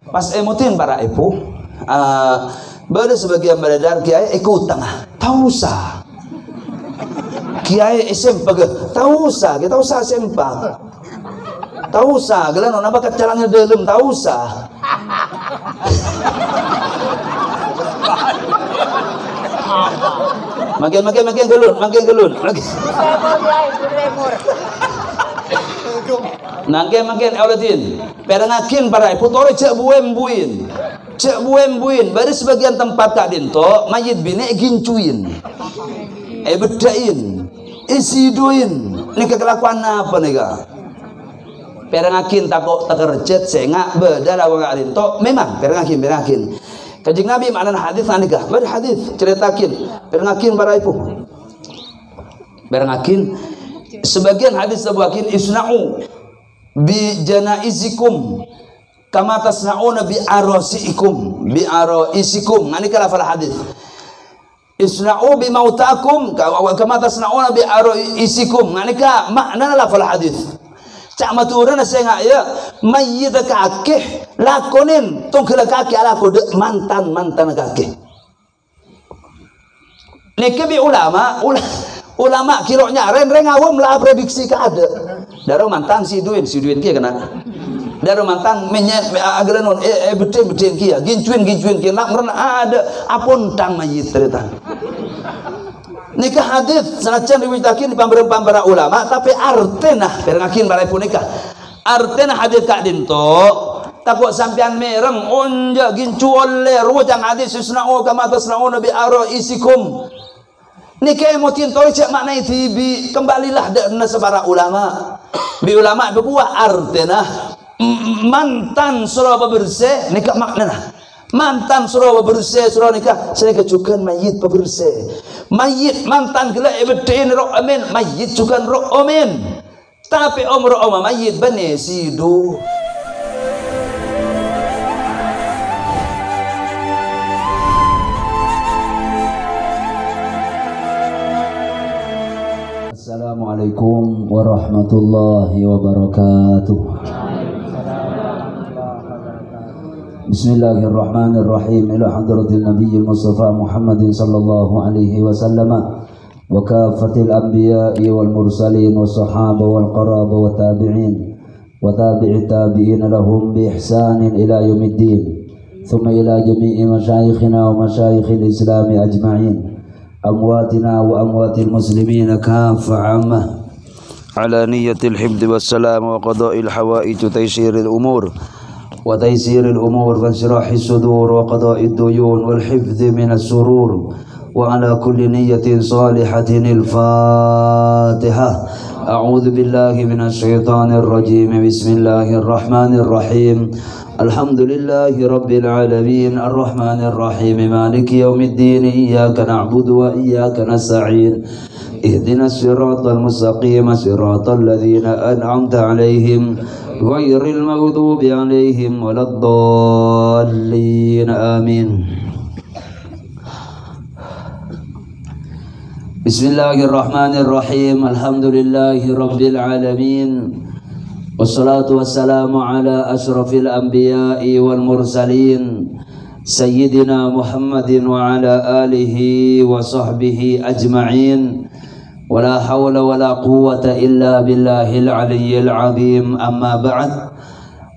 Pas emotin para ibu, bada sebagian beredar kiai ikut tengah, tahu usah. Kiai sempak, tahu usah, kita usah sempak. Tahu usah, gelan orang bakat calangnya dalam, tahu usah. Makin gelun. Makin awlatin. Perangakin para ibu tore cek buem-buin. Baru sebagian tempat kak dinto mayit bini gincuin. Bedain. Isiduin. Ini kekelakuan apa nih kak? Perangakin takut terkerjet sengak bedara wong kak dinto. Memang perangakin. Kanjeng Nabi makna hadis nikah. Ber hadis ceritakin perangakin para ibu. Perangakin sebagian hadis sebagian isna'u bi janaizikum kama tasna'una bi arasikum ngani kala fal hadis. Isna'u bi mautakum kama tasna'una bi arasikum ngani ka makna la fal hadis. Cak maturana saya ya mayyit kakeh lakonin tong kala kakeh ala ko mantan kakeh. Niki bi ulama kironya ren awam lah prediksi ka ada. Daro mantan si duin kieu kena. Daro mantan agrenon beten kieu gincuin kieu nak merana ada apun tang mayyit cerita. Nikah hadis sanajan diwitakin di pambara ulama tapi artena perangakin balai pun nikah artena hadis kak dinto takut sampean mereng onja gincu oleh rujang hadis susna'u kama tasna'u nabi aro isikum nikah emotin toli cek maknai tibi kembalilah dana sebara ulama bi ulama berbuah artena mantan surah bersih nikah maknana mantan surah bersih surah nikah saya kecukan mayit bersih mayit mantan gila ebetin roh amin mayit juga roh amin tapi roh amin mayit bane sidu. Assalamualaikum warahmatullahi wabarakatuh. Bismillahirrahmanirrahim. Ila hadratil Nabi Mustafa Muhammadin sallallahu alaihi wasallam wa kafatil anbiya'i wal mursalin was sahaba wal qaraba wa tabi'in wa tabi'i tabi'in lahum bi ihsanin ila yaumiddin. Thumma ila jami'i masyayikhina wa masyayikhil Islam ajma'in. Amwatina wa amwatil muslimin kaffa 'ammah. Ala niyyatil hifdz was salam wa qada'il hawaij taysiril umur وتيسير الأمور وانشراح الصدور وقضاء الديون والحفظ من السرور وعلى كل نية صالحة الفاتحة. أعوذ بالله من الشيطان الرجيم. بسم الله الرحمن الرحيم. الحمد لله رب العالمين الرحمن الرحيم مالك يوم الدين إياك نعبد وإياك نستعين اهدنا الصراط المستقيم صراط الذين أنعمت عليهم غير المغضوب عليهم ولا الضالين آمين. بسم الله الرحمن الرحيم. الحمد لله رب العالمين والصلاة والسلام على أشرف الأنبياء والمرسلين سيدنا محمد وعلى آله وصحبه أجمعين. ولا حول ولا قوة إلا بالله العلي العظيم. أما بعد.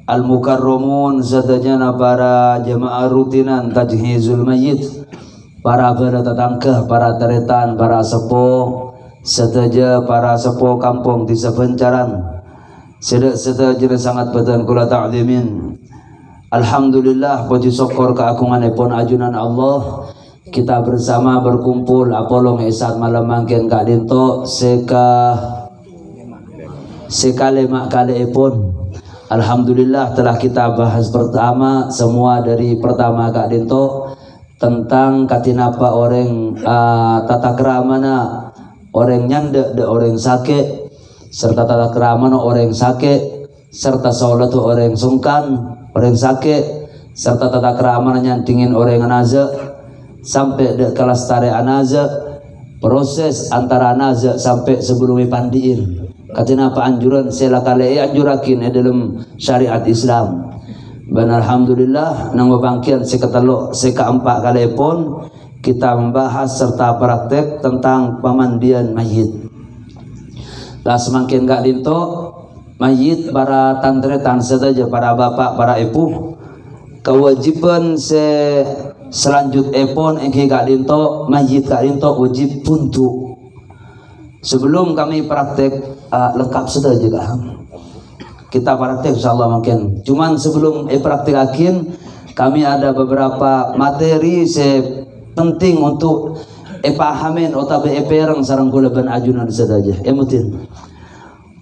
Al-mukarramun sadajana para jemaah rutinan tajhizul mayyit, para tetangkah, para teretan, para sepuh, sadaja para sepuh kampung di sepencaran, sadaja sangat betan kula ta'zimin. Alhamdulillah puji syukur keagunganipun ajunan Allah. Kita bersama berkumpul apolong esat malam mangken kak dinto sekali ipun. Alhamdulillah telah kita bahas pertama semua dari pertama kak dinto tentang katinapa orang tata keramana orang nyanda de orang sakit serta tata keramana orang sakit serta sholat orang sungkan orang sakit serta tata keramana nyantingin orang naza sampai de kelestarian anaza, proses antara anaza sampai sebelum pandiin. Katina apa anjuran sela kale anjurakin dalam syariat Islam. Dan alhamdulillah nang bangkian sekatelo sekaempat kali pun kita membahas serta praktek tentang pemandian mayit. Lah semakin gak dinto mayit para tantretan saja, para bapak, para ibu, kewajiban selanjut epon engke gak dinto mayit gak dinto wajib puntu. Sebelum kami praktek lengkap sudah juga kita praktek insyaallah mungkin. Cuman sebelum praktekakin kami ada beberapa materi penting untuk pahamin otabe perang sareng kula ban ajunan saja. Emutin.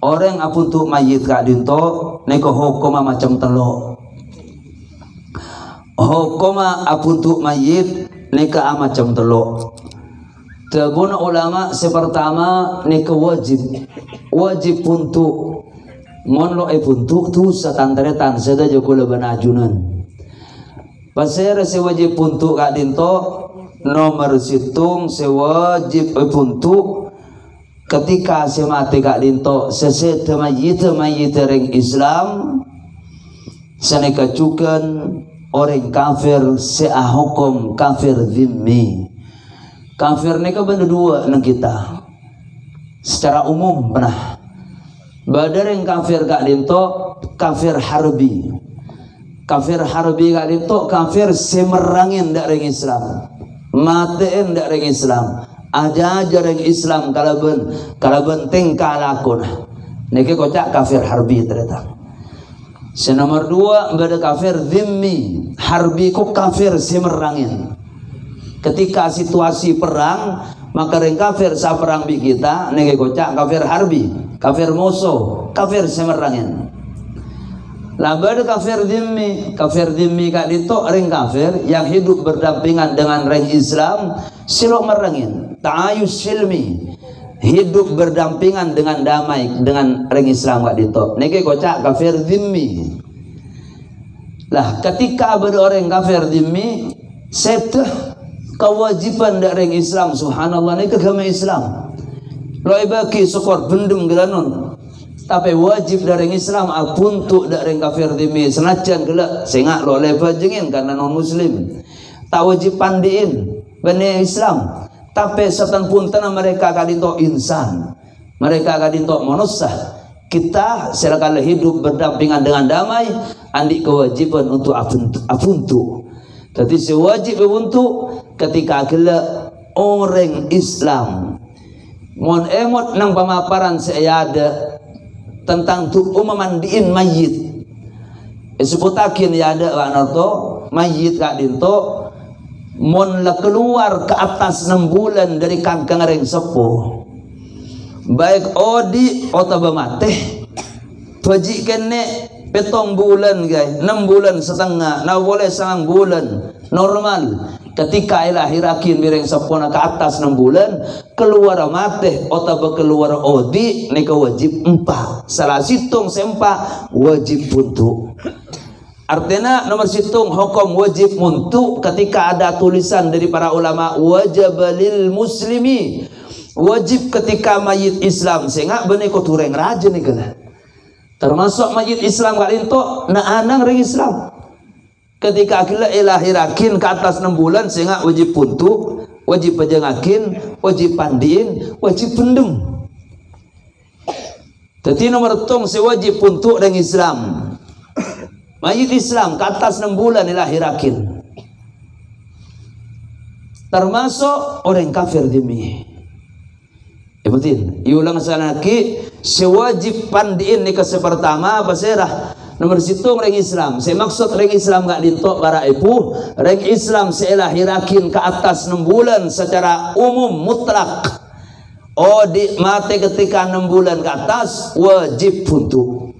Orang apun tu mayit kak dinto neko hukuma macam telo. Hukuma apun tu mayit neka macam telo. Tabun ulama sepertama neka wajib untuk monlo puntu tu satantretan saja kula ban ajunan. Pasir sewajib puntu kak dinto nomor situng sewajib puntu ketika semati kak dinto sesete mayit ring Islam saneka cukan orang kafir seahukum kafir zimmi. Kafir neka benda dua nang kita secara umum pernah badareng kafir kak dinto kafir harbi. Kafir harbi kak dinto kafir semerangin dak ring Islam, matiin dak ring Islam, aja ring Islam kalaben tingkah lakon niki kocak kafir harbi ternyata. Senomor dua bada kafir zimmi. Harbi ku kafir semerangin. Ketika situasi perang maka ring kafir sa perang bi kita niki kocak kafir harbi, kafir musuh, kafir semerangin. Labad kafir dhimmi kak dito ring kafir yang hidup berdampingan dengan ring Islam silok merangin ta'ayus silmi, hidup berdampingan dengan damai dengan ring Islam kak dito niki kocak kafir dhimmi. Lah ketika ada orang kafir dhimmi seteh kewajiban dari Islam subhanallah niki agama Islam loi baki sokor bendem gelanon tapi wajib dari Islam apuntuk dari kafir demi senajan gelak sengak lo lebat jengin karena non muslim tak wajib pandiin bani Islam tapi setan pun tanah mereka kadinto insan mereka kadinto manusia kita silakan hidup berdampingan dengan damai andi kewajiban untuk apuntuk. Jadi sewajib untuk ketika gelak orang Islam mon emot nang pemaparan saya ada tentang tu memandiin mayit. Sebutakin ya ada warnato mayit kak dinto mon la keluar ke atas 6 bulan dari kangkang ring sepuh. Baik odi otaba mate paji kene petong bulan guys 6 bulan setengah nah boleh 9 bulan normal ketika ilahirakin miring sepona ke atas 6 bulan keluar mate otaba keluar odi nika wajib 4 salah situng sempa wajib untuk artinya nomor situng hukum wajib untuk ketika ada tulisan dari para ulama wajib lil muslimi wajib ketika mayit Islam sehingga benih kotureng raja nih kena termasuk mayit Islam kali itu na anang ring Islam ketika kita ilahirakin ke atas 6 bulan sehingga wajib puntu wajib pejangakin wajib pandiin wajib pendem jadi nomor tong sewajib puntu ring Islam mayit Islam ke atas 6 bulan ilahirakin termasuk orang kafir demi betul iulang sana ki sewajib pandiin nikah sepertama baserah nomor situng ring Islam saya maksud ring Islam gak dintok para ibu ring Islam seilahirakin ke atas 6 bulan secara umum mutlak oh di mati ketika 6 bulan ke atas wajib untuk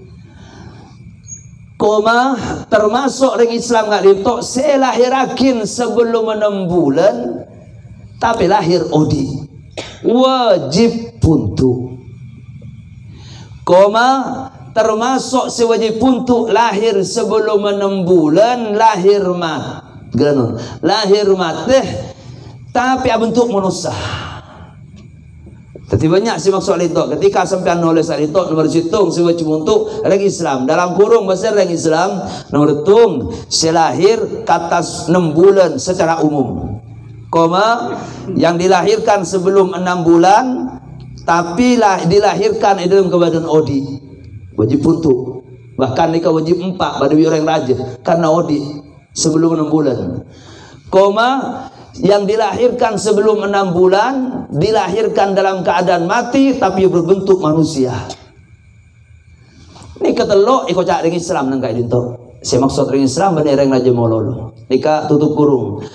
koma termasuk ring Islam gak dintok seilahirakin sebelum 6 bulan tapi lahir odi wajib puntu koma termasuk sewajib puntu lahir sebelum 6 bulan lahir lahir mati tapi bentuk manusia Tapi banyak si maksud itu. Ketika sampean nulis itu nomor situng si untuk reng Islam dalam kurung bahasa reng Islam nomor tung si lahir katas 6 bulan secara umum. Koma yang dilahirkan sebelum 6 bulan tapi dilahirkan di dalam kebadan odi wajib untuk. Bahkan nikah wajib 4 pada orang raja karena odi sebelum 6 bulan. Koma yang dilahirkan sebelum 6 bulan dilahirkan dalam keadaan mati tapi berbentuk manusia. Ini ketelok iko cak ring Islam nang kayak dinto. Saya maksud ring Islam bener ring raja mololo. Nika tutup kurung.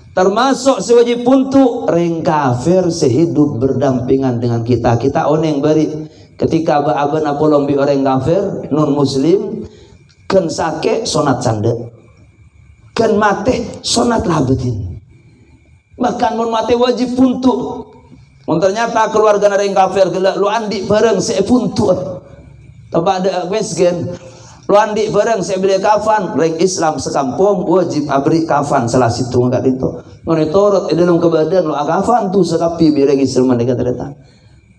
Termasuk sewajib untuk ring kafir sehidup berdampingan dengan kita. Kita oneng bari ketika baaban apolong bi orang kafir non muslim ken sake sonat sande. Ken mate sonat labetin. Bahkan mun mati wajib puntu. Mun ternyata keluarga nareng kafir gelak lu andi bareng saya puntu. Tapi ada mesgen. Lu andi bareng saya beli kafan, reng Islam sekampung wajib abri kafan salah situ enggak itu. Mun torot dalam kebadan lu kafan tu sekapi bi reng Islam dekat ternyata.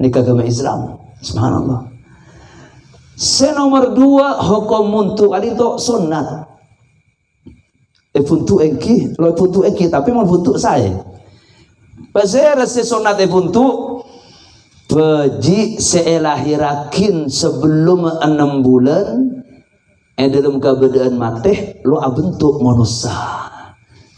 Nikah agama Islam. Subhanallah. Nomor 2 hukum muntu adito sunat. Puntu engki, lo puntu engki tapi mau puntu saya. Pasal rasa sunat puntu Peji seelahirakin sebelum 6 bulan dalam keadaan mati lo abentuk manusia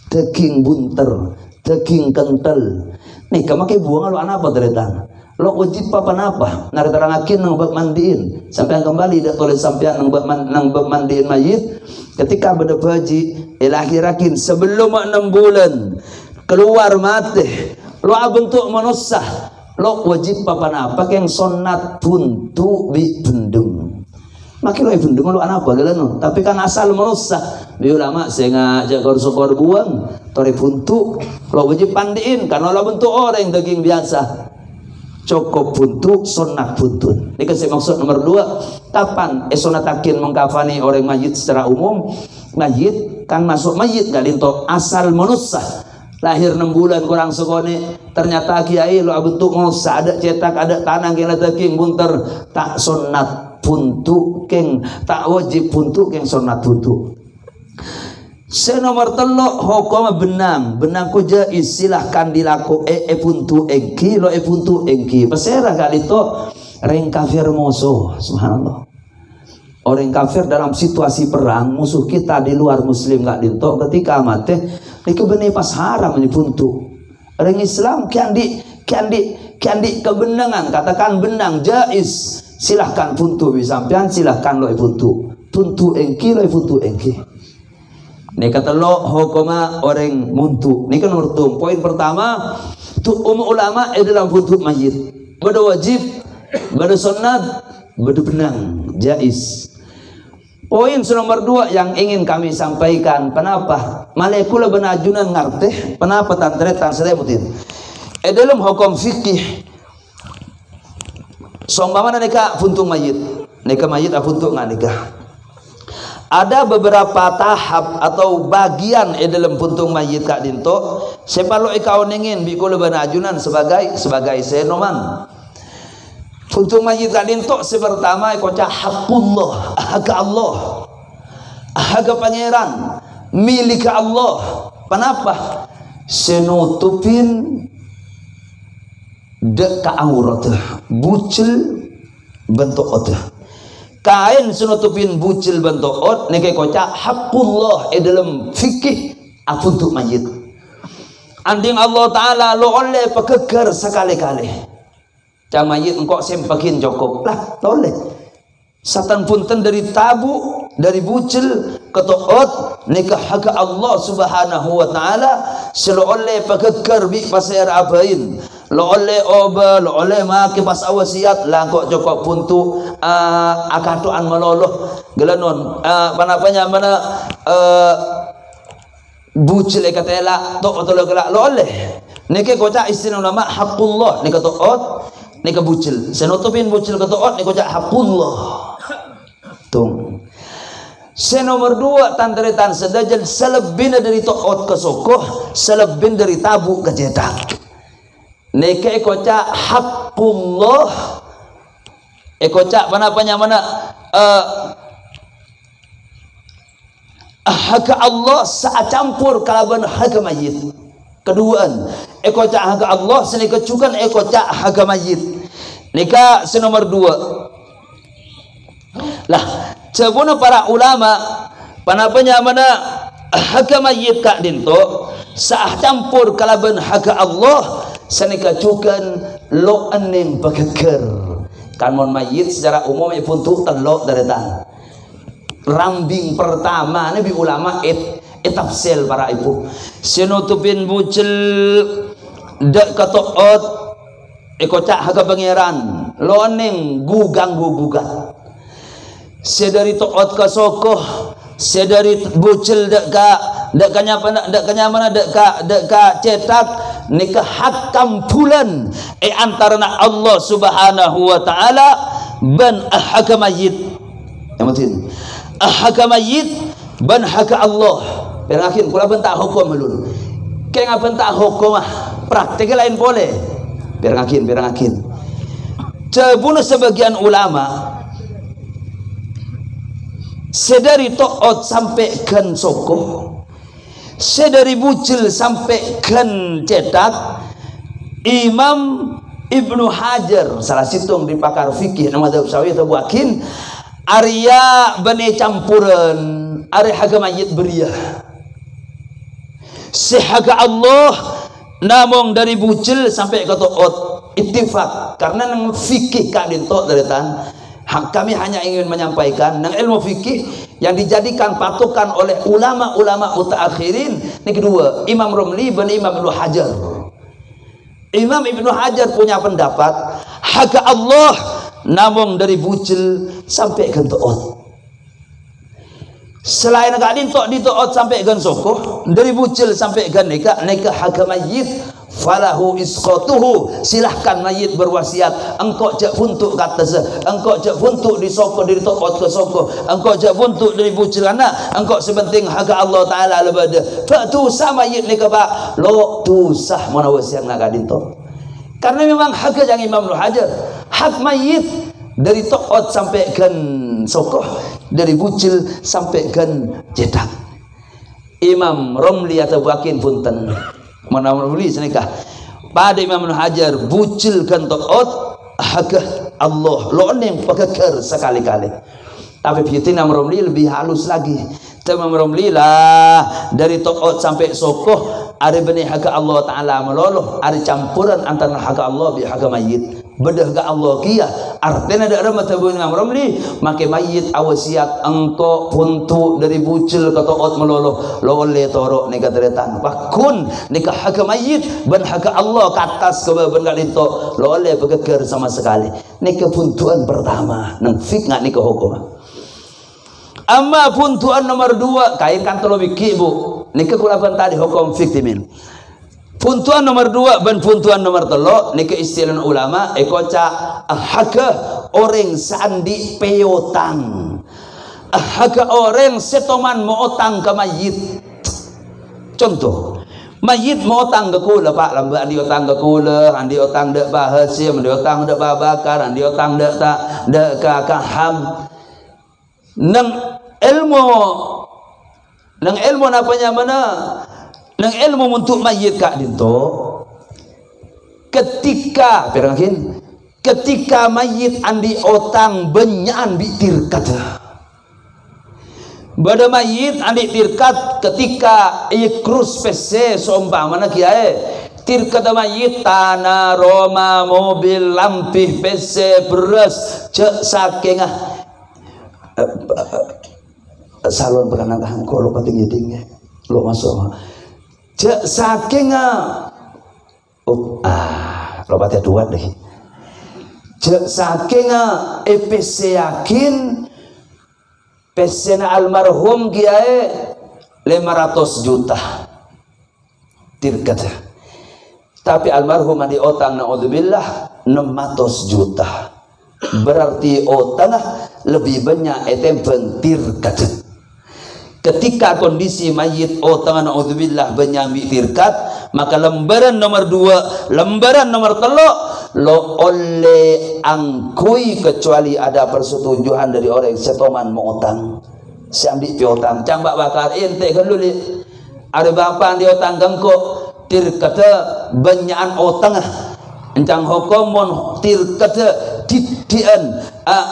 teking bunter teking kental nih kemakai buang lo apa ternyata lo wajib apa naritarangakin nang bab mandiin sampai kembali dah oleh sampai nang bab mandiin mayit ketika beda peji elahirakin sebelum 6 bulan keluar mati lo abentuk manusia lo wajib apa yang sunat buntu bi bendung makin lo bendung lo apa galano tapi kan asal manusia bi ulama saya ngajak kor buang tori buntu lo wajib pandiin karena lo bentuk orang daging biasa cukup buntu sunat buntu ini kasih maksud nomor 2 kapan sunatakin mengkafani orang mayit secara umum mayit kan masuk mayit gak linto asal manusia lahir 6 bulan kurang sekone ternyata kiai lo bentuk ngosa ada cetak ada tanang yang leteking bunter tak sunat buntu keng tak wajib buntu keng sunat buntu. Nomor 3 hukum benang ku jais silahkan dilaku buntu engki lo buntu engki pasera kali itu reng kafir musuh subhanallah. Orang kafir dalam situasi perang musuh kita di luar muslim gak dinto ketika mati ini benih pas haram ini buntu orang Islam kian di kebenangan katakan benang jais silahkan buntu bisampian silahkan lo buntu engki lo buntu engki ini kata lo hukuma orang muntu ini kan nomor 2 poin pertama tu ulama dalam buntu mayit beda wajib beda sunat beda benang jais. Poin nomor 2 yang ingin kami sampaikan, kenapa malekula benajunan ngarteh, kenapa tantretan serebutin. Dalam hukum fikih, sombama nikah puntung mayit, nikah mayit puntung nggak nikah. Ada beberapa tahap atau bagian dalam puntung mayit kak dinto. Sepalo ikau ingin bikula benajunan sebagai senoman. Puntung mayit kali itu sepertama kocak hakullah hak Allah hak pangeran milik Allah kenapa senutupin dek aurat bucil bentuk otak kain senutupin bucil bentuk ot neke kocak hakullah dalam fikih puntung mayit anding Allah Ta'ala lo oleh pekeker sekali-kali cang mayit engkau sempakin cukup lah boleh satan punten dari tabu dari bucil ketoot nikah hak Allah Subhanahu wa Ta'ala selo oleh pekekar bi pasir abain lo oleh oba lo oleh make pas awasiat lah kok cukup puntu akatuan meloloh gelanon panapanya mana bucil ekatela tok atau lo gelak lo oleh nikah kocak istilah nama hakullah nikah toot nika bucil senutupin bucil ketoot nika jak hakullah tung nomor 2 tantretan sedajal selebih dari toot ke sokoh selebih dari tabu ke cetak nika kocak hak haqqullah kocak mana hak Allah saat campur kalaban hak mayit. Keduaan kocak hak Allah seni kecukan kocak hak mayit. Nika senomor 2 lah sebuna para ulama panapanya mana hak mayit kak dinto saat campur kalaban hak Allah seni kecukan lo aning pakeker kan mon mayit secara umum pun tu telok dari tan rambing pertama nabi ulama tafsir para ibu sinutupin bucil dak katoot kocak haga pangeran lo aning gugang gugat sedari toot ka sokoh sedari bucil dak kanya mana dak ka cetak nikah hakam bulan antara Allah subhanahu wa ta'ala ban hakamayit yang penting hakamayit ban haka Allah perakin kula bentak hukum melulu kaya nga bentak hukum praktik lain boleh perakin cebunuh sebagian ulama sedari to'ot sampai kan sokoh sedari bucil sampai kan cetak Imam Ibnu Hajar salah situng di pakar fikih nama madzhab Syafi'i atau Buakin Arya bani campuran ari haga mayit beriah si haga Allah namong dari bucil sampai ke to'ot ittifaq karena nang fikih kak dinto dari tan kami hanya ingin menyampaikan nang ilmu fikih yang dijadikan patokan oleh ulama-ulama mutaakhirin ini kedua Imam Romli bani Imam Ibnu Hajar. Imam Ibnu Hajar punya pendapat haga Allah namong dari bucil sampai ke to'ot selain kak dinto di to'ot sampai ke sokoh dari bucil sampai ke nikah haga mayit falahu isqatuhu silahkan mayit berwasiat engkau jak puntuk kata se engkau jak puntuk di sokoh dari to'ot ke sokoh engkau jak puntuk dari bucil anak engkau sebenting haga Allah Ta'ala lebada fa'tu sama mayit nikah pak lo tu sah mana wasiat nak kak dinto karena memang hak yang Imam Ibnu Hajar hak mayit dari to'ot sampai ke sokoh dari bucil sampai ke cetak Imam Romli atau Buakin punten mana Romli senikah pada Imam Ibnu Hajar bucil ke to'ot hak Allah lo neng pakeker sekali-kali tapi Imam Romli lebih halus lagi Imam Romli lah dari to'ot sampai sokoh ada benih hak Allah Ta'ala meloloh ada campuran antara hak Allah bi hak mayit bedah ga Allah kia artinya ada rahmat Imam Romli make mayit awasiat engkau puntu dari bucil ke to'ot meloloh lo oleh torok nikah deretan bakun nikah hak mayit ban hak Allah katas ke ben galito lo oleh begeger sama sekali nikah puntuan pertama nang fik ngak nikah hukum amma puntuan nomor 2 kain kan tolo biki bu nikah kulaban tadi hukum fiktimin puntuan nomor 2 dan puntuan nomor 3 nikah istilah ulama ekoca hak orang sandi peyotang hak orang setoman mau otang ke mayit contoh mayit mau otang ke kula pak lambat andi otang ke kula andi otang dek bahasim andi otang dek babakar andi otang dek tak dek kakaham nang ilmu napanya mana nang ilmu untuk mayit kak dinto ketika mayit andi otang benyan bitir kata bada mayit andi tirkat ketika ikrus pc sombang mana kiai tirkat mayit tanah Roma mobil lampih pc beras cek saking salon perkanan kalau tinggi lo masuk cek saking lo baca dua deh cek saking EPC yakin pesena almarhum kiai 500 juta tirkat tapi almarhum di otang naudzubillah 600 juta berarti otang lebih banyak etem tirkat ketika kondisi mayit otang naudzubillah banyak tirkat maka lembaran nomor 2 lembaran nomor 3 lo oleh angkui kecuali ada persetujuan dari orang setoman mau utang si ambil piutang cambak bakar ente kan dulu ada bapak dia utang gangko tir kata banyakan utang encang hukum mon tir kata titian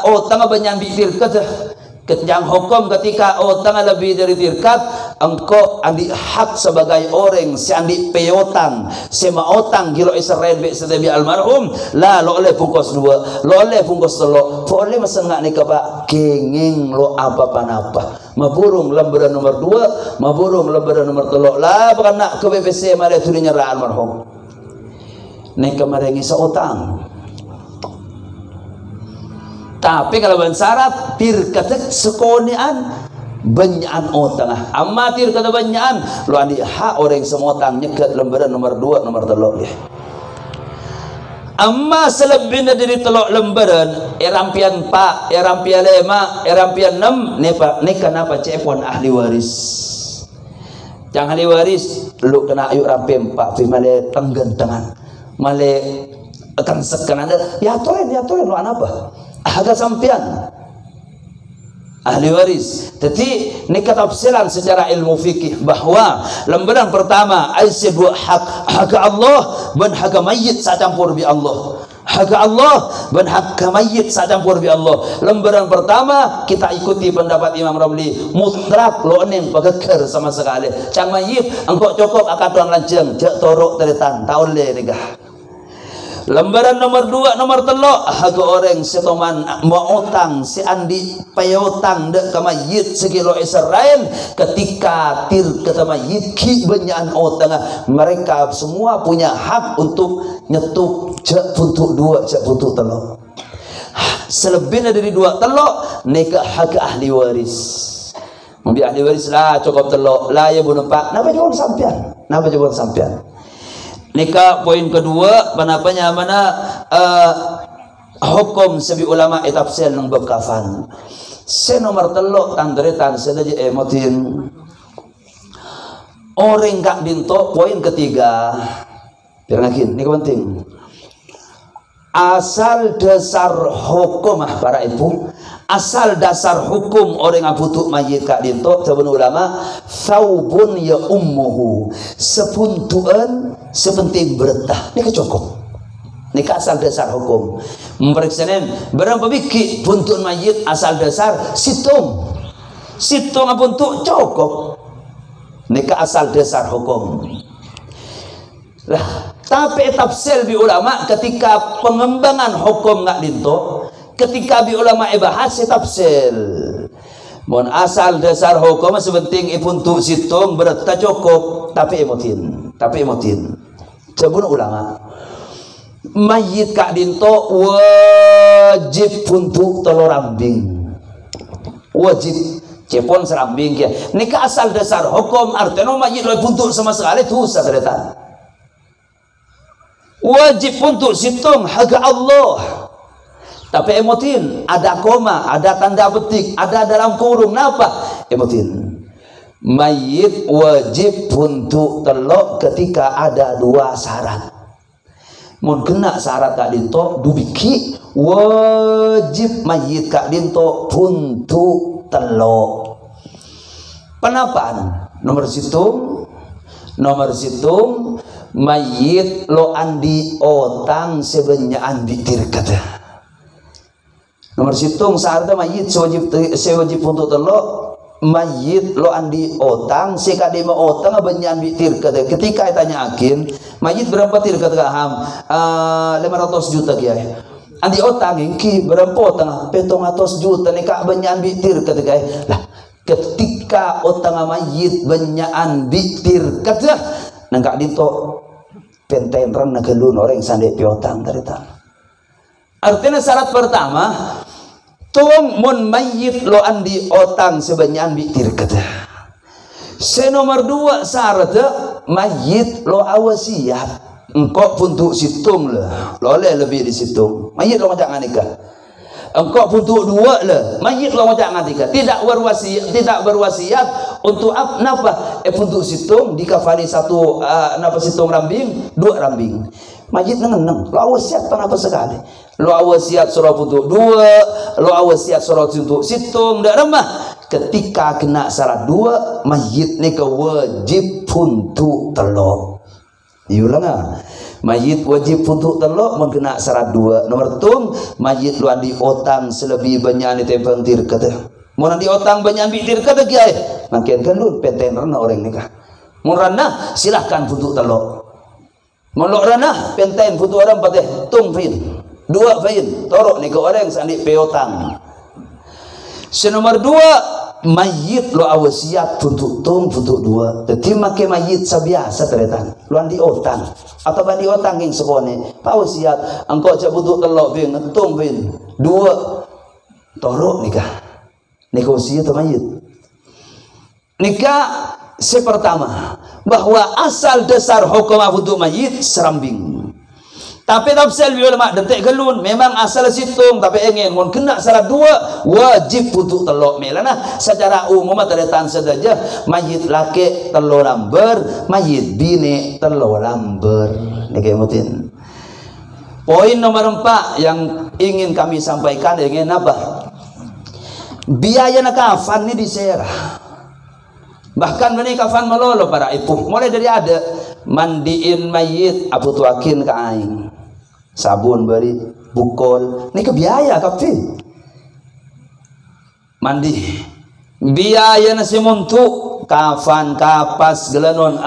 utang banyak tir kata kencang hukum ketika utang lebih dari tirkat engkau ambil hak sebagai orang si ambil piutang si mautang gilo Israel be sedebi almarhum lah lo oleh bungkus dua lo oleh bungkus telok boleh masang ni ke pak kenging lo apa-apa maburung lembaran nomor 2 maburung lembaran nomor 3 lah bukan nak ke BBC mari tu nyerah almarhum ni kemarin ngisa utang. Tapi kalau syarat tir kata sekonian banyakan utang amma tir kata banyakan lo andi hak orang semua utang nyekat lembaran nomor 2 nomor 3 dia amma selebihnya dari telok lembaran erampian 4 erampian 5 erampian 6 ni kenapa cepon ahli waris yang ahli waris lu kena ayu rampian 4 fi male tenggen tangan male akan sekan ada ya toren lu apa agak sampian ahli waris. Jadi ini ketafsiran secara ilmu fikih bahwa lembaran pertama aisy dua hak Allah dan hak mayit sa campur bi Allah. Hak Allah dan hak mayit sa campur bi Allah. Lembaran pertama kita ikuti pendapat Imam Ramli mutlak lo ening pageker sama sekali. Cang mayit engkau cukup akatuan lanceng jak torok teretan taun le negah. Lembaran nomor 2 nomor 3 hak orang setoman mau utang si andi payutang dek ka mayit sekilo Israel ketika tir kata mayit ki banyakan utang mereka semua punya hak untuk nyetuk jak puntuk 2 jak puntuk 3 selebihnya dari 2 telok nikah hak ahli waris membi ahli waris lah cukup telok lah ya bunuh pak napa jawab sampean nikah poin kedua penapanya mana hukum sebi ulama tafsir nang bab kafan se nomor 3 tandretan sedaji emotin orang kak dinto poin ketiga pirnakin ini penting asal dasar hukum para ibu asal dasar hukum orang abutuk mayit kak dinto sabun ulama saubun ya ummuhu sepuntuan sepenting beretah ini kecukup ini asal dasar hukum memperiksakan berapa biki buntun mayit asal dasar situng apuntuk cukup ini asal dasar hukum lah tapi tafsir bi ulama ketika pengembangan hukum ngak dinto ketika bi ulama bahas tafsir mon asal dasar hukum sepenting ipuntuk situng beretah cukup tapi emotin sebun ulama mayit kak dinto wajib untuk telur rambing wajib cepon serambing ya nikah asal dasar hukum artinya mayit lo puntuk sama sekali tu saretan wajib untuk situng hak Allah tapi emotin ada koma ada tanda petik ada dalam kurung napa emotin mayit wajib untuk telok ketika ada 2 syarat mun kena syarat kak dinto dubiki wajib mayit kak dinto untuk telok penapaan nomor situng mayit lo andi otang sebenarnya andi tirkata nomor situng saat mayit sewajib untuk telok mayit lo andi otang sekadima otang banyak andi tirkata ketika tanya akin mayit berapa tirkata ham 500 juta kiai andi otang ki berapa otang 700 juta nikah banyak andi tirkata kiai lah ketika otang mayit banyak andi tirkata nangkak dito penten ran nagelun orang sande piotang tarita artinya syarat pertama tong mon mayit lo andi otang sebanyak andi tirkata se nomor 2 syarat mayit lo awasiat engkau puntuk situng lah lo lebih di situng mayit lo ngajak nikah engkau puntuk 2 lah mayit lo ngajak nikah tidak berwasiat untuk napa puntuk situng dikafani 1 napa situng rambing 2 rambing Mayit neneng, lo wasiat tanpa sekali. Lo wasiat surah untuk 2, lo wasiat surah untuk situng dak remah. Ketika kena syarat 2, mayit ni ke wajib untuk telok. Iulang ah. Mayit wajib untuk telok mun kena syarat 2. Nomor tung mayit luan di otang selebih banyak ni tempang tir kata. Mun di otang banyak bi tir kata kiai. Makin kan lu penten rana orang nikah. Mun rana silahkan untuk telok. Molok ranah penten putu orang patih tung fin 2 fin torok ni ke orang sandik peotang. Senomor 2 mayit lo awasiat untuk tung untuk 2. Tetapi make mayit sabiasa teretan luan di otang atau bandi otang yang sekone pa wasiat engkau cak butuh telok fin tung fin 2 torok nikah wasiat mayit nikah. Sepertama bahwa asal dasar hukum untuk mayit serambing. Tapi tafsir ulama dentek gelun memang asal situng tapi ingin mun kena salah 2 wajib untuk telok melana secara umum terletan saja mayit laki telok lamber, mayit bini telok lamber. Niki mutin. Poin nomor 4 yang ingin kami sampaikan ingin apa? Biaya nak kafan ni diserah. Bahkan ini kafan melolo para ibu mulai dari ada mandiin mayit abu tuakin ke aing sabun beri bukol ini ke biaya kapi mandi biaya nasi muntu kafan kapas gelanon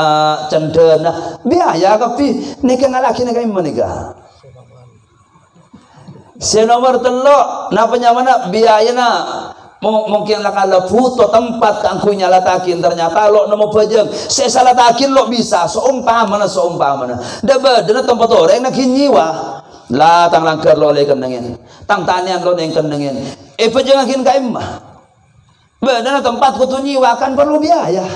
cendena biaya kapi ini ke ngalaki ini menikah senomor telok napa nyamana biaya na mungkin lah kalau foto tempat kangku nyala takin ternyata lo nemu pejeng saya salah takin lo bisa seumpamana dana tempat orang nak nyiwa lah tang langkar lo oleh kendengin tang tanian lo yang kendengin pejeng akin kaimah dana tempat kutu nyiwa kan perlu biaya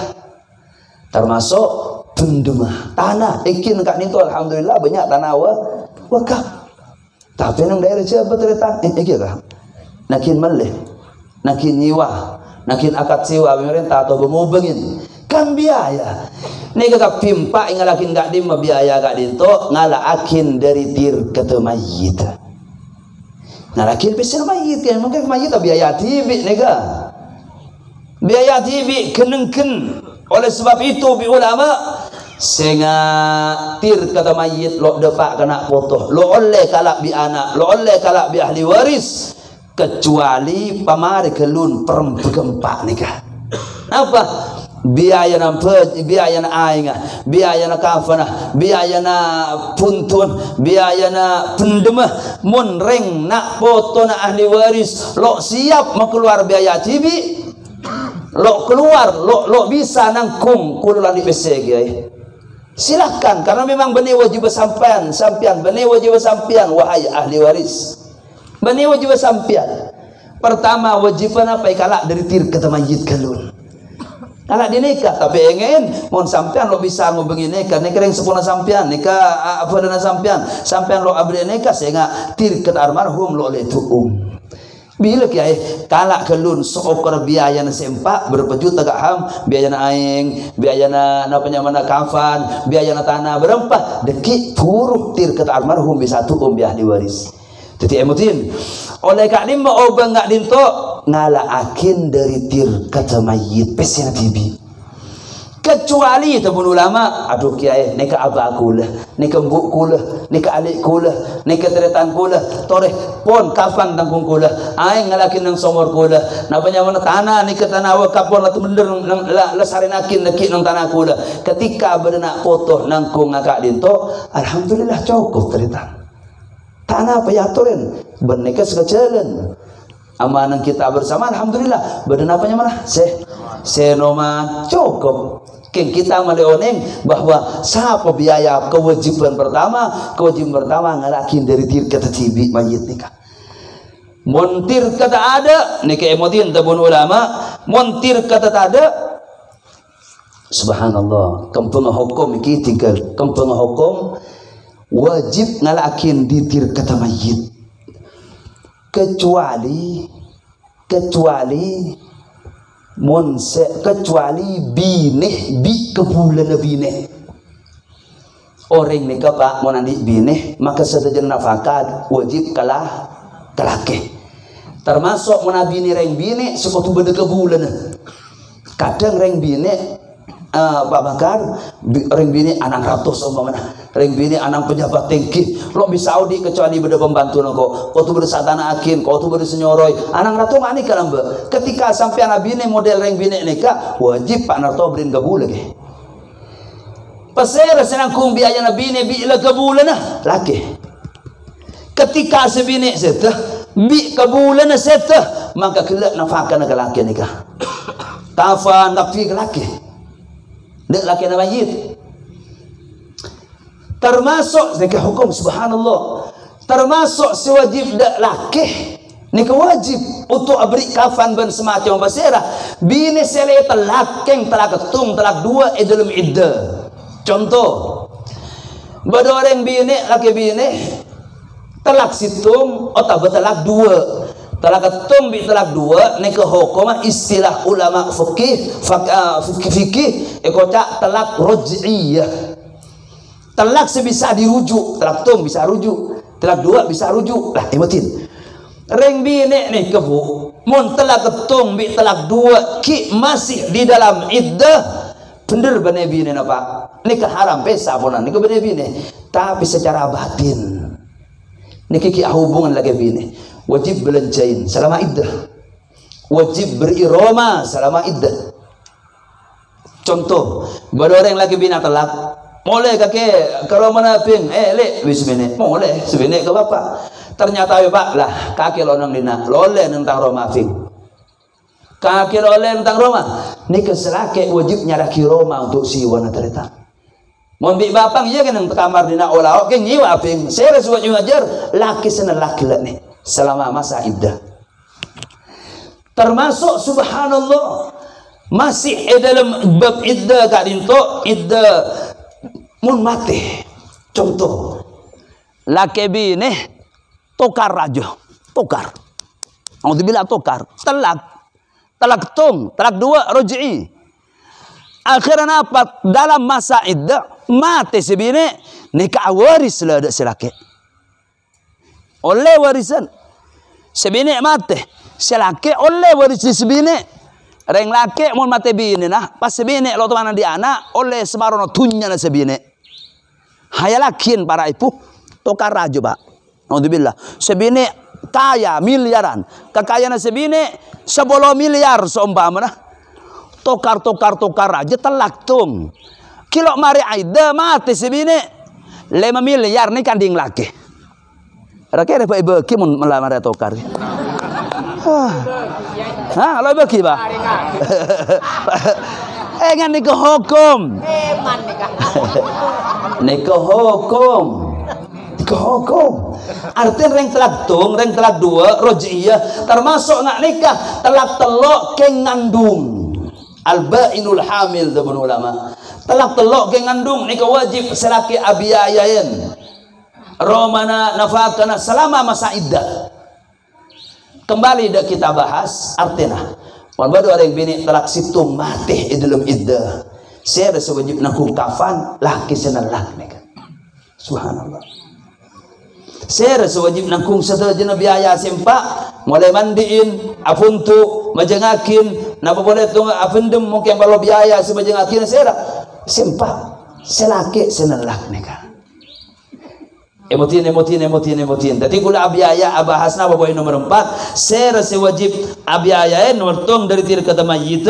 termasuk pendemah tanah ikin kak itu alhamdulillah banyak tanah wakaf tapi nang daerah siapa teretan kah nakin meleh nakin nyiwa, nakin akad sewa pemerintah atau bemubengin kan biaya. Ni kakak pimpa ngalakin gak dim biaya gak dinto ngalakin dari tir kata mayit. Ngalakin pesan mayit kan mungkin mayit biaya tibi nega. Biaya tibi kenengken. Oleh sebab itu bi ulama sehingga tir kata mayit lo depak kena potong. Lo oleh kalak bi anak, lo oleh kalak bi ahli waris. Kecuali pamari kelun perempat nikah. Apa? Biaya na biaya na ainga, biaya na kafana, biaya na puntun, biaya na pendemah, mun reng nak foto na ahli waris, lo siap mau keluar biaya tibi, lo keluar, lo bisa nangkung kululan di PC silahkan karena memang benih wajib sampean benih wajib sampean wahai ahli waris. Bani wajib sampian. Pertama wajiban apa kalak dari tir kata mayit kalun. Kalak dinikah tapi ingin mon sampian lo bisa ngobengi nikah yang sepuna sampian nikah apa dana sampian lo abdi nikah sehingga tir kata almarhum lo oleh tuum. Bila kiai kalak kelun seokor biaya na sempak berapa juta gak ham biaya na aing biaya na mana kafan biaya na tanah berapa dekik puruh tir kata almarhum bisa tuum biah diwaris. Jadi emutin oleh kak lima obang ngak dinto ngala akin dari tir kata mayit pesnya tibi kecuali tabun ulama aduh kiai neka abah kulah neka mbuk kulah neka alik kulah neka teretan kulah toreh pon kafan tangkung kulah aing ngalakin nang somor kulah napanya mana tanah neka tanah wakaf pon latu bener lesarin akin nekik nang tanah kulah ketika berenak foto nangkung ngakak dinto alhamdulillah cukup teretan tanah apa ya aturin berneka sekecilin amanah kita bersama alhamdulillah badan apanya mana senoma cukup king kita maleoneng bahwa siapa biaya kewajiban pertama ngalakin dari tir kata tibi mayit nikah montir kata ada nikah emotin tabun ulama montir kata ada subhanallah kampung hukum iki tinggal kampung hukum wajib ngalakin ditir kata mayit kecuali kecuali bine bi kebulan bine Orang nikah pak mau nanti bini maka setejen nafkah wajib kalah kelaki. Termasuk menabini reng bini sekotu beda ke bulan. Kadang reng bini Pak Bakar reng bini anak ratus umpamanya. Reng bini anak pejabat tinggi. Lo bisa Saudi kecuali beda pembantu noko. Kau tu beda satana akin, kau tu beda senyoroi. Anak ratus mani kalambe. Ketika sampai anak bini model reng bini nikah wajib Pak Narto beliin ke bulan. Pasal senang kung biaya nabi ni bila kebulan lah laki. Ketika sebini setah bi kebulan setah maka kelak nafkah nak laki nikah. Kafan tapi laki. Dek laki nak mayit. Termasuk nikah hukum subhanallah. Termasuk sewajib dek laki. Nikah wajib untuk beri kafan dan semacam pasal bini sele telak keng telak ketum telak dua dalam iddah. Contoh, bada orang bini, laki bini, telak situng, atau bertelak dua. Telak ketum bi telak dua, nikah hukum istilah ulama fikih, ekocak telak roj'iyah. Telak sebisa dirujuk, telak ketum bisa rujuk, telak dua bisa rujuk. Lah, emotin. Reng bini nikah bu, mun telak ketum bi telak dua, ki masih di dalam iddah. Bener bener bini apa? Nikah haram pesa punan nikah bener bini. Tapi secara batin nikah ki hubungan lagi bini. Wajib belanjain selama iddah. Wajib beriroma selama iddah. Contoh, ada orang lagi bini telak. Boleh kakek kalau mana ping le wis bini. Boleh sebini ke bapak. Ternyata ya pak lah kakek lo nang dina. Lole tentang Roma ping. Kakek oleh tentang Roma nikah selake wajib nyaraki Roma untuk si wana terita. Mau ambil bapang iya kan yang kamar dina olah oke nyiwa aping. Saya rasuah ngajar laki senang laki lah nih selama masa iddah. Termasuk subhanallah masih dalam bab iddah kak dinto iddah mun mati. Contoh laki bini tokar raja tokar. Mau dibilang tokar talak tung, talak dua roj'i. Akhirnya apa? Dalam masa iddah mati si bini nikah waris lah ada si laki. Oleh warisan si bini mati, si laki oleh waris si bini. Reng laki mau mati bini nah, pas si bini lo tuh mana di anak oleh semarono tunya na si bini. Hayalakin para ibu tokar raja pak. Alhamdulillah si bini kaya miliaran, kekayaan si bini 10 miliar seumpama tokar aja telak tung kilo mari aida mati si bini 5 miliar nih kanding laki rakyat apa ibu kimun melamar tokar lo bagi pak ngan nikah hukum nikah hukum artinya reng telak tung, reng telak dua, roj'iyah termasuk nak nikah telak telok keng ngandung al-ba'inul hamil dabun ulama telak telok keng ngandung nikah wajib selaki abiyayain romana nafakana selama masa iddah. Kembali dah kita bahas artinya walaupun orang bini telak situng mati dalam iddah saya ada sewajib nangkung kafan laki senang laki nikah subhanallah. Saya sewajib nangkung setelah biaya sempak mulai mandiin apuntu majengakin napa boleh tunggu apendem mungkin kalau biaya sebajengakin saya sempak selaki senelak nikah emotin tapi kula biaya abahas napa poin nomor 4 saya sewajib biaya nomor tong dari tir kata mayit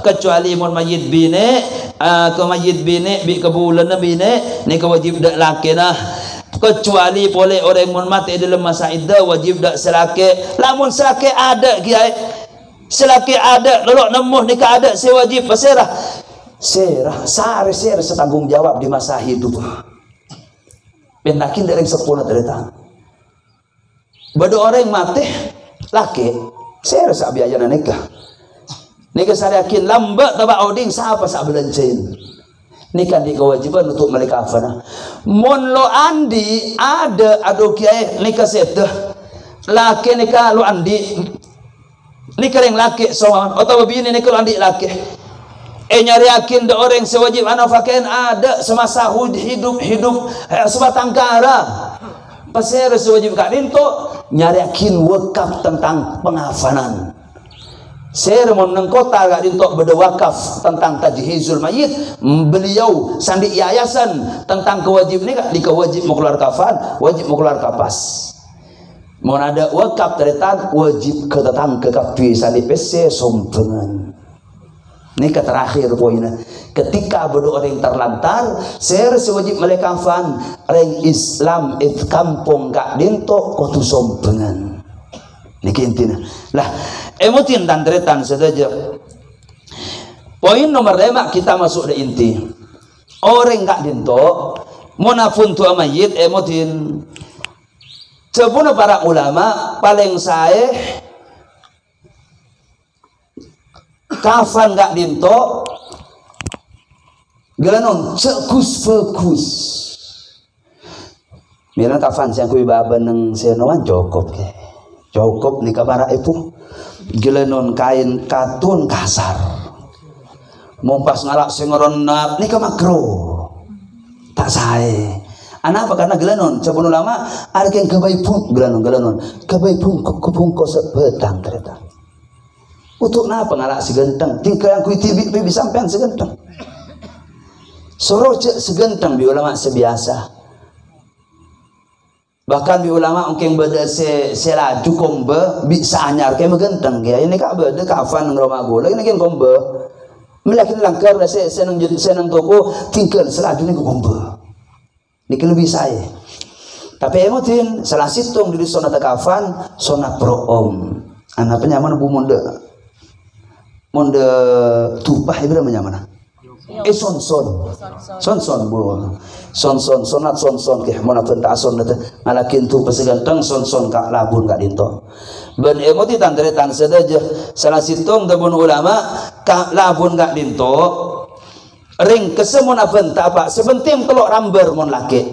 kecuali mon mayit bini ke mayit bini bi kebulan bini nikah wajib dak laki nah kecuali boleh orang yang mati dalam masa iddah wajib dak selaki lamun selaki ada kiai selaki ada lolok nemuh nikah ada saya wajib serah setanggung jawab di masa hidup penakin dari 10 terita bada orang yang mati laki saya rasa biaya nikah saya yakin lambat tabak oding siapa sak belanjain nikah di kewajiban untuk mereka kafana. Mon lo andi ada ado kiai nikah seteh laki nikah lo andi nikah yang laki soal atau bini nikah lo andi laki Nyari yakin da orang sewajib ana fakaian ada semasa hidup sebatang kara. Pasir sewajib kak dinto nyari yakin wakaf tentang pengafanan. Saya menang kota gak dintok beda wakaf tentang tajhizul mayit. Beliau sandi yayasan tentang kewajib ni di kewajib mengeluar kafan, wajib mengeluar kapas. Mau ada wakaf terletak wajib ketatang ke kapi sandi pc sompengan. Ini ke terakhir poinnya. Ketika beda orang terlantar, saya wajib melekafan orang Islam it kampung gak dintok kotu sompengan. Ini intinya. Lah, emotin dan teretan saja. Poin nomor 5 kita masuk ke inti. Orang gak dinto, munafun tua mayit emotin. Sebenarnya para ulama paling saya kafan gak dinto, gelanon cekus fokus. Mira kafan saya kui baba neng senoan cukup ke. Cukup ni kabara itu gelenon kain katun kasar mompas ngalak sengoronap ni ka makro tak sae anak apa karena gelenon sebelum lama ada yang kebaipun gelenon kebaipun kupungko sebetang kereta untuk napa ngalak segenteng tingkah yang kui tibi sampean segenteng soroce segenteng bi ulama sebiasa. Bahkan bi ulama ongkeng beda selaju kombe bisa anyar kayak megenteng ya ini kak beda kafan ngeroma gula ini kan kombe melakin langkar senang toko tinggal selaju ini kombe ini lebih saya tapi emotin salah situng di sonat kafan sonat pro om anak penyaman bu monde tupah ibu namanya mana son bu sonat ke mana tentang son nete ngalakin tu peseganteng son kak labun kak dinto ben emoti tanteretan sedaja salah situng debun ulama kak labun kak dinto ring kesemuna benta apa sebenting telok lamber mon laki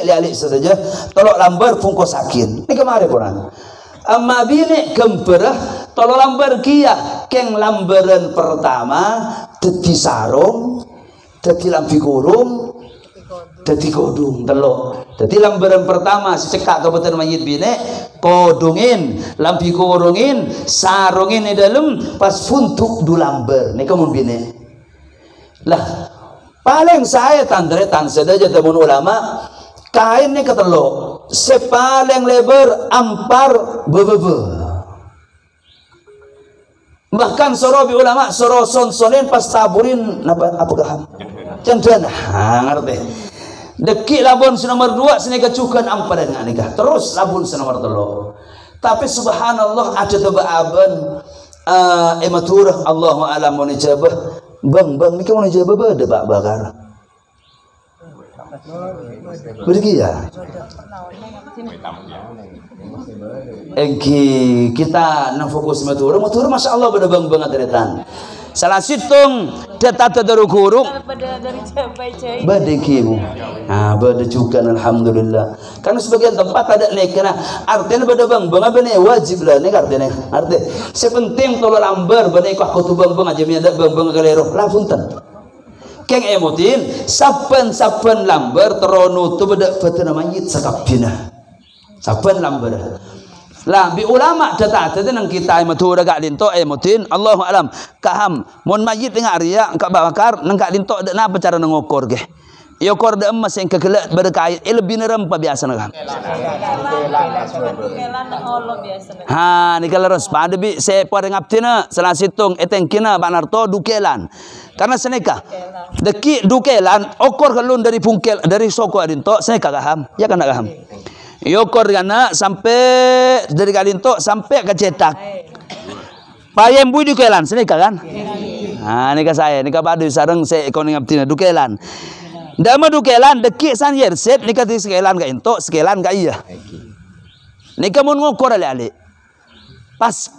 lialik saja telok lamber fungko sakin ini kemarin kurang amma bini gemperah telok lamber kia keng lamberan pertama teti sarung teti lampi kurung teti kodung telok teti lamberan pertama si cekak kabupaten mayit bine kodungin lampi kurungin sarungin di dalam pas funtuk du lamber ni kamu bine lah paling saya tandretan sedaja temun ulama kain ni ketelok sepaling lebar ampar bebebe bahkan sorobi ulama soro sonsonin pas taburin apa gaham cendana ngerti deki labun nomor 2 sini kecukan ampar dengan nikah terus labun nomor 3 tapi subhanallah ada tebaaban ematurah Allahu alam mau dijabah bang ni kamu dijabah beda bak bakar pergi ya kita nang fokus matur masya Allah beda bang teretan salah situng data tadaru guru beda kimu beda juga alhamdulillah karena sebagian tempat ada nih karena artinya beda bang bener wajib lah nih artinya sepenting tolong lamber bener kok tu bang aja ada bang galero lah punten keng emotin saben lamber teronu tu beda betul mayit sakapina saben lamber lah bi ulama data nang kita matur gak lintok emotin Allahu alam kaham mon mayit dengan arya engkak bakar nang gak lintok de napa cara ngokor ge yokor de emas yang kegelak berkait lebih nerem pa biasa nang ha ni kaleros pada bi se pada ngaptina salah situng etengkina banarto dukelan karena seneka deki dukelan okor kelun dari pungkel dari soko adinto seneka kaham ya kan kaham yokor kana sampai dari kalinto sampai ke cetak payem bui dukelan seneka kan nika saya nika badu sareng se ekonomi ngaptina dukelan dama dukelan deki san yer set nika di sekelan ka into sekelan ka iya nika mun ngokor ale pas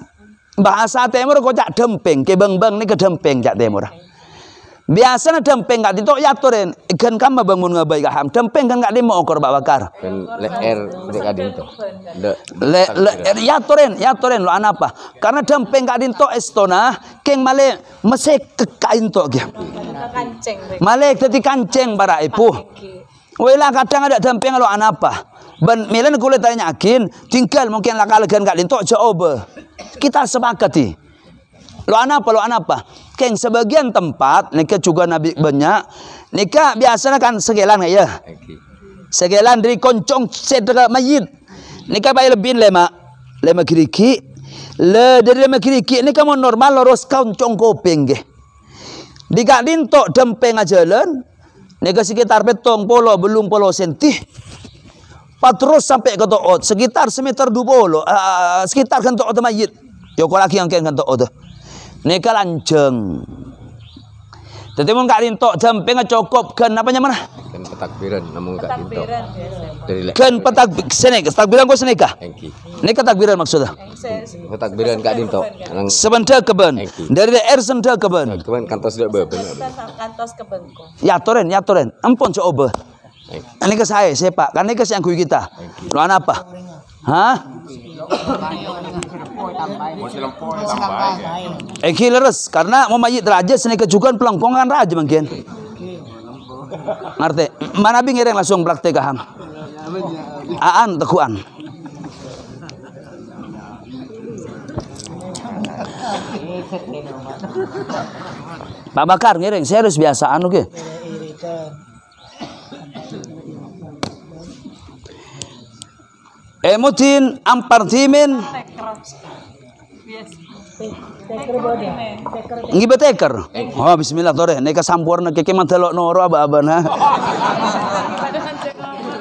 bahasa timur kok cak dempeng ke bang nika dempeng cak timur Biasanya dempeng gak ditok yatoren ikan kama bangun ngabai kaham dempeng kan gak dimo okor bakar kan leer dek kadin to yatoren lo anapa karena dempeng gak dinto estona keng male mesek kekain to ge male tadi kanceng bara ipu wela kadang ada dempeng lo anapa ben milen kulit tanya yakin tinggal mungkin lakalegan gak dinto coba kita sepakati lo anapa keng sebagian tempat nika juga nabi banyak nika biasanya kan segelan ya segelan dari koncong sedera mayit nika bayar lebih lema kiriki le dari lema kiriki nika mau normal loros koncong kopeng ge dika dinto dempeng ajalan nika sekitar petong polo belum polo senti patros sampai ke toot sekitar semeter 20 sekitar kan toot mayit yo laki yang kan toot nika lanceng. Jadi mun gak rintok dempeng cukup kan apa mana? Kan petakbiran namun gak rintok. Dari kan petakbiran kok seneka? Nika takbiran maksudnya. Petakbiran gak rintok. Sebentar keben. Dari daerah senda keben. Keben kantos dak beben. Kantos keben ko. Yatoren. Ampun coba. Ini ke saya Pak. Kan ini ke yang kuy kita. Lu apa? Hah? Leres karena mau mayit raja seni kejukan pelangkongan raja mungkin. Ngerti? Mana bingireng langsung praktek kaham. Aan tekuan. Pak Bakar ngiring serius biasaan oke. Emutin ampartimin ngibeteker. Oh bismillah tore neka sampurna keke mantelok noro aba-abana.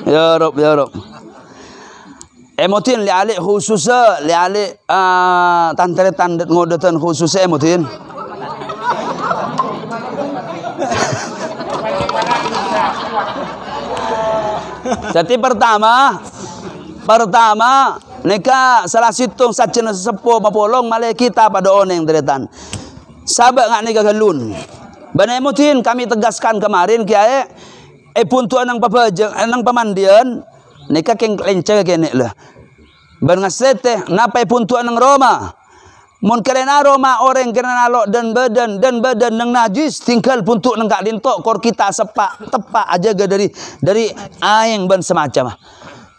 Ya Rob. Emutin li alik khususa li alik tandet ngodetan khususa emutin. Jadi pertama neka salah situng sajana sesepuh mapolong male kita pada oneng deretan sabak ngak neka galun banemutin kami tegaskan kemarin kiai puntuan nang papajeng nang pamandian neka keng lenceng kene lah ban ngasete napa puntuan nang Roma mun kerena Roma orang kerena lo dan badan nang najis tinggal puntuk nang gak dintok kor kita sepak tepak aja ga dari aing ban semacam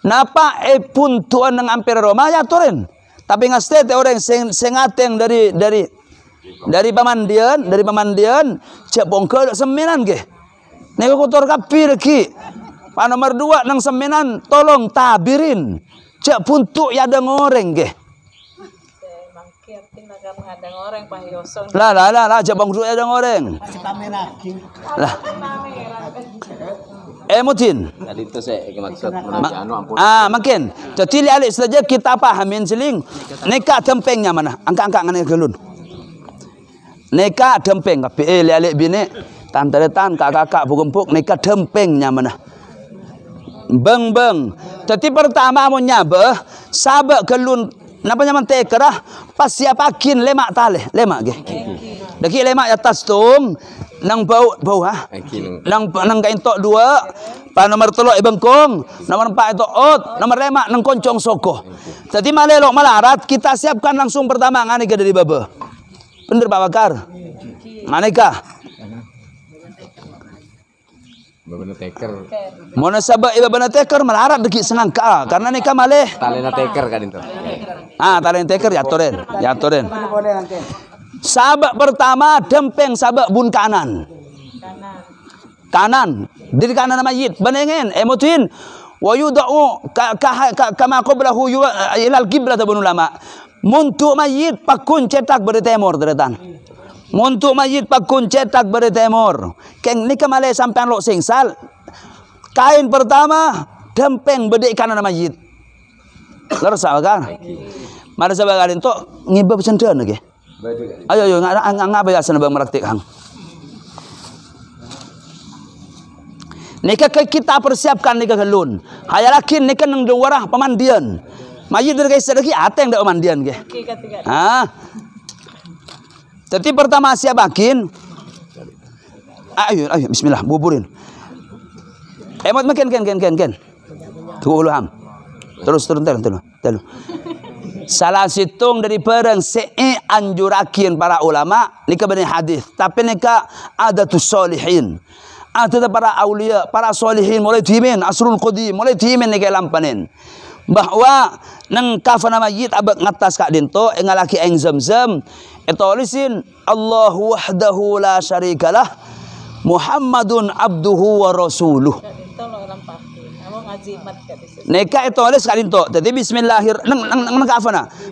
napa puntuan nang ampere Roma ya toren tapi ngastete orang sengateng dari pamandian cek bongkel seminan ge nego kotor kapir ki pa nomor 2 nang seminan tolong tabirin cek puntuk ya ada ngoreng ge lah cek bongkel ya ada ngoreng lah Emutin. Tadi itu saya maksud makin. Jadi lihat saja kita pahamin seling. Neka dempengnya mana? Angka ngane gelun. Neka dempeng tapi lihat bini tanteretan kakak bugempuk neka dempengnya mana? Beng. Jadi pertama mau nyabah sabak gelun napa nyaman tekerah pas siapakin lemak taleh lemak ge. Daki lemak atas tung nang bau ha nang kain tok 2 pa nomor 3 bengkong nomor 4 itu ot nomor 5 nang koncong soko jadi malelok malarat kita siapkan langsung pertama ngane dari baba bener Pak Bakar maneka babana teker mona sabak babana teker malarat deki sengangka karena nika maleh talena teker kan itu talena teker ya toren sabak pertama dempeng sabak bun kanan diri kanan mayit benengen emutin wa yudau kama qablahu ilal qiblat bun ulama muntu mayit pakun cetak beri temor deretan muntu mayit pakun cetak beri temor keng nika male sampean lo singsal kain pertama dempeng bedek kanan mayit leres kan mari sabagalin to ngibab sendeun ge ayo ngapa ya sana bang meraktik hang. Nika kita persiapkan nika gelun. Hayalakin nika nang warah pamandian. Mayit dari guys lagi ateng dak pamandian ge. Jadi pertama siapakin Ayo, bismillah, buburin. Emot makin ken. Tunggu ham. Terus turun. Salah situng dari perang anjurakin para ulama nika benih hadis. Tapi nika adatus solihin. Ada para aulia, para solihin mulai timin asrul qadim, mulai timin nika lampanin. Bahwa nang kafana mayit abak ngatas kak dinto engalaki eng zamzam etolisin Allahu wahdahu la syarikalah Muhammadun abduhu wa rasuluh. Neka etolis kak dinto. Jadi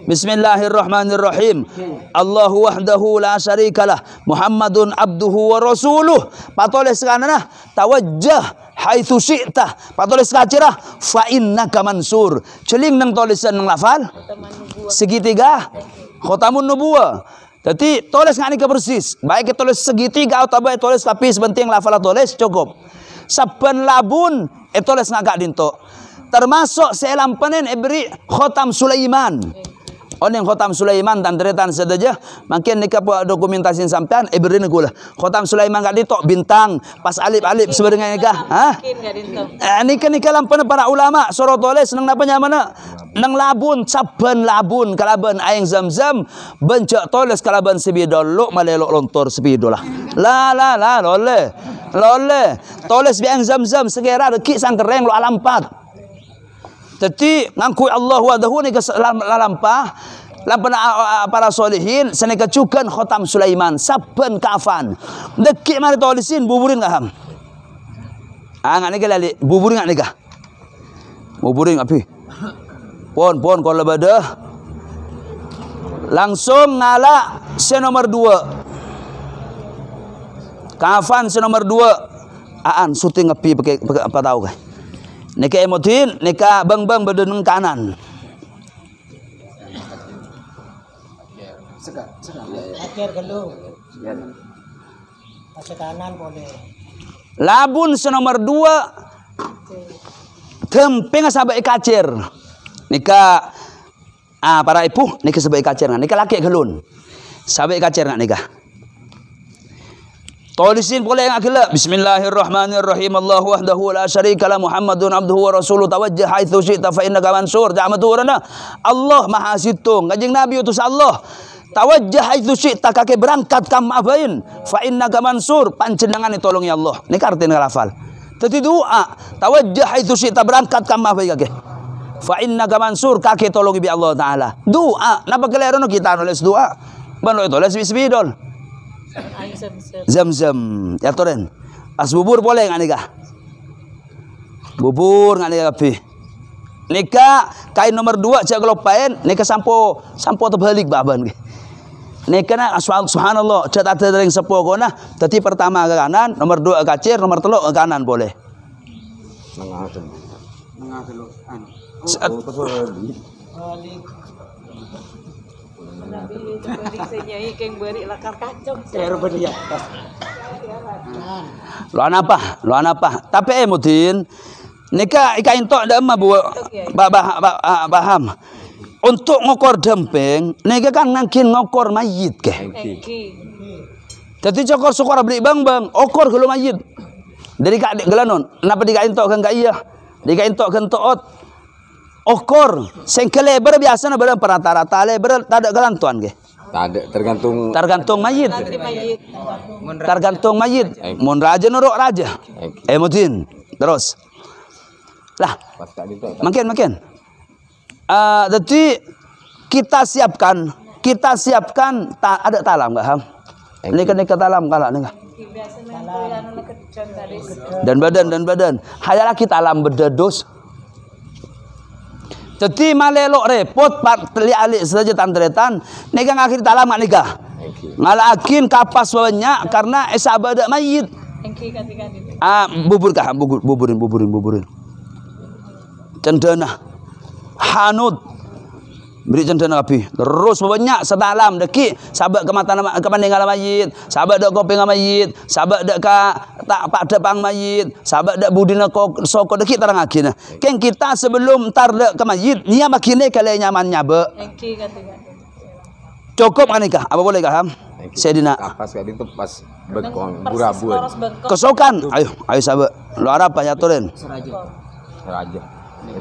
Bismillahirrahmanirrahim. Allahu wahdahu la syarikalah Muhammadun abduhu wa rasuluh. Patolis kanana tawajjah haitsu syi'ta. Patolis kacirah fa innaka mansur. Celing nang tulisan nang lafal segitiga khotamun nubuwah. Jadi tulis ngani ke persis. Baik tulis segitiga atau baik tulis kapis penting lafal tulis cukup. Saben labun tulis ngagak dinto. Termasuk selampanen beri khotam Sulaiman. Yang khotam Sulaiman dan teretan saja makin nikah dokumentasi sampean beri negula. Khotam Sulaiman gak ditok bintang pas alif sebenarnya nikah. Nikah lampanan para ulama sorot tulis nang napa nyamana nang labun saben labun kalaban aing zamzam bencak tulis kalaban sebidol lu malelok lontor sebidolah. La lole tulis bi aing zamzam segera reki sangkereng lu alampat. Jadi ngangkui Allah wadahu ni lampah para solihin seneka cukan khotam Sulaiman saben kafan deki mari tulisin buburin ngaham ngak nika lali buburin ngak nika buburin api pon kalau badah langsung ngala nomor 2 kafan nomor 2 aan syuting api pakai apa tahu kan. Nika emotin, nika bang berdeneng kanan. Akhir gelu. Pasir kanan boleh. Labun nomor 2. Tempeng sabai kacir. Nika para ibu nika sabai kacir ngan. Nika laki gelun. Sabai kacir ngan nika. Tulisin boleh yang akhirnya Bismillahirrahmanirrahim Allahu wahdahu la syarikalah Muhammadun abduhu wa rasuluh tawajjah haitsu syi'ta fa innaka mansur ja'maturana Allah maha situng kanjeng Nabi utus Allah tawajjah haitsu syi'ta kake berangkat kam abain fa innaka mansur panjenengan ditolongi Allah ini artinya lafal dadi doa tawajjah haitsu syi'ta berangkat kam abain kake fa innaka mansur kake tolongi bi Allah taala doa napa kelerono kita nulis doa ban lo tulis bismidol Zamzam ya toren as bubur boleh nggak nikah bubur nggak nikah pi nikah kain nomor 2 cak gelopain nikah sampo terbalik baban nikah na subhanallah cak ada yang sepo kona tadi pertama ke kanan nomor 2 ke kacir nomor 3 ke kanan boleh Lo apa? Tapi mudin nika ika intok da emma bu paham. Untuk ngokor dempeng nika kan ngangkin ngokor mayit ke. Jadi cokor sukor beli bang okor gelo mayit. Dari kak gelanon, napa dika intok kan gak iya? Dika intok kan toot. Okor sengkele biasa na barang rata-rata lebar tak ada gelantuan ke. Tergantung mayit. Tergantung mayit. Mun raja nuruk raja. Emotin. Terus. Lah. Makin. Jadi kita siapkan ada talam enggak ham? Nika talam kala nika. Dan badan. Hayalah kita talam berdados. Jadi malelok repot teli alik saja tantretan nika ngakhir talam nika ngalakin kapas banyak karena esabada mayit buburin cendana hanut beri cendana api terus banyak setalam deki sabak ke meninggal mayit sabak dak kopi mayit sabak dak tak pak depang mayit sabak dak budina soko deki tarang akina ken kita sebelum tar dak ke mayit nia makine kale nyaman nyabe cukup kan nikah apa boleh kaham Sayyidina kapas kayak itu pas Bekong, burabun. Kesokan. Ayo sahabat. Lu Arab ya turen. Raja.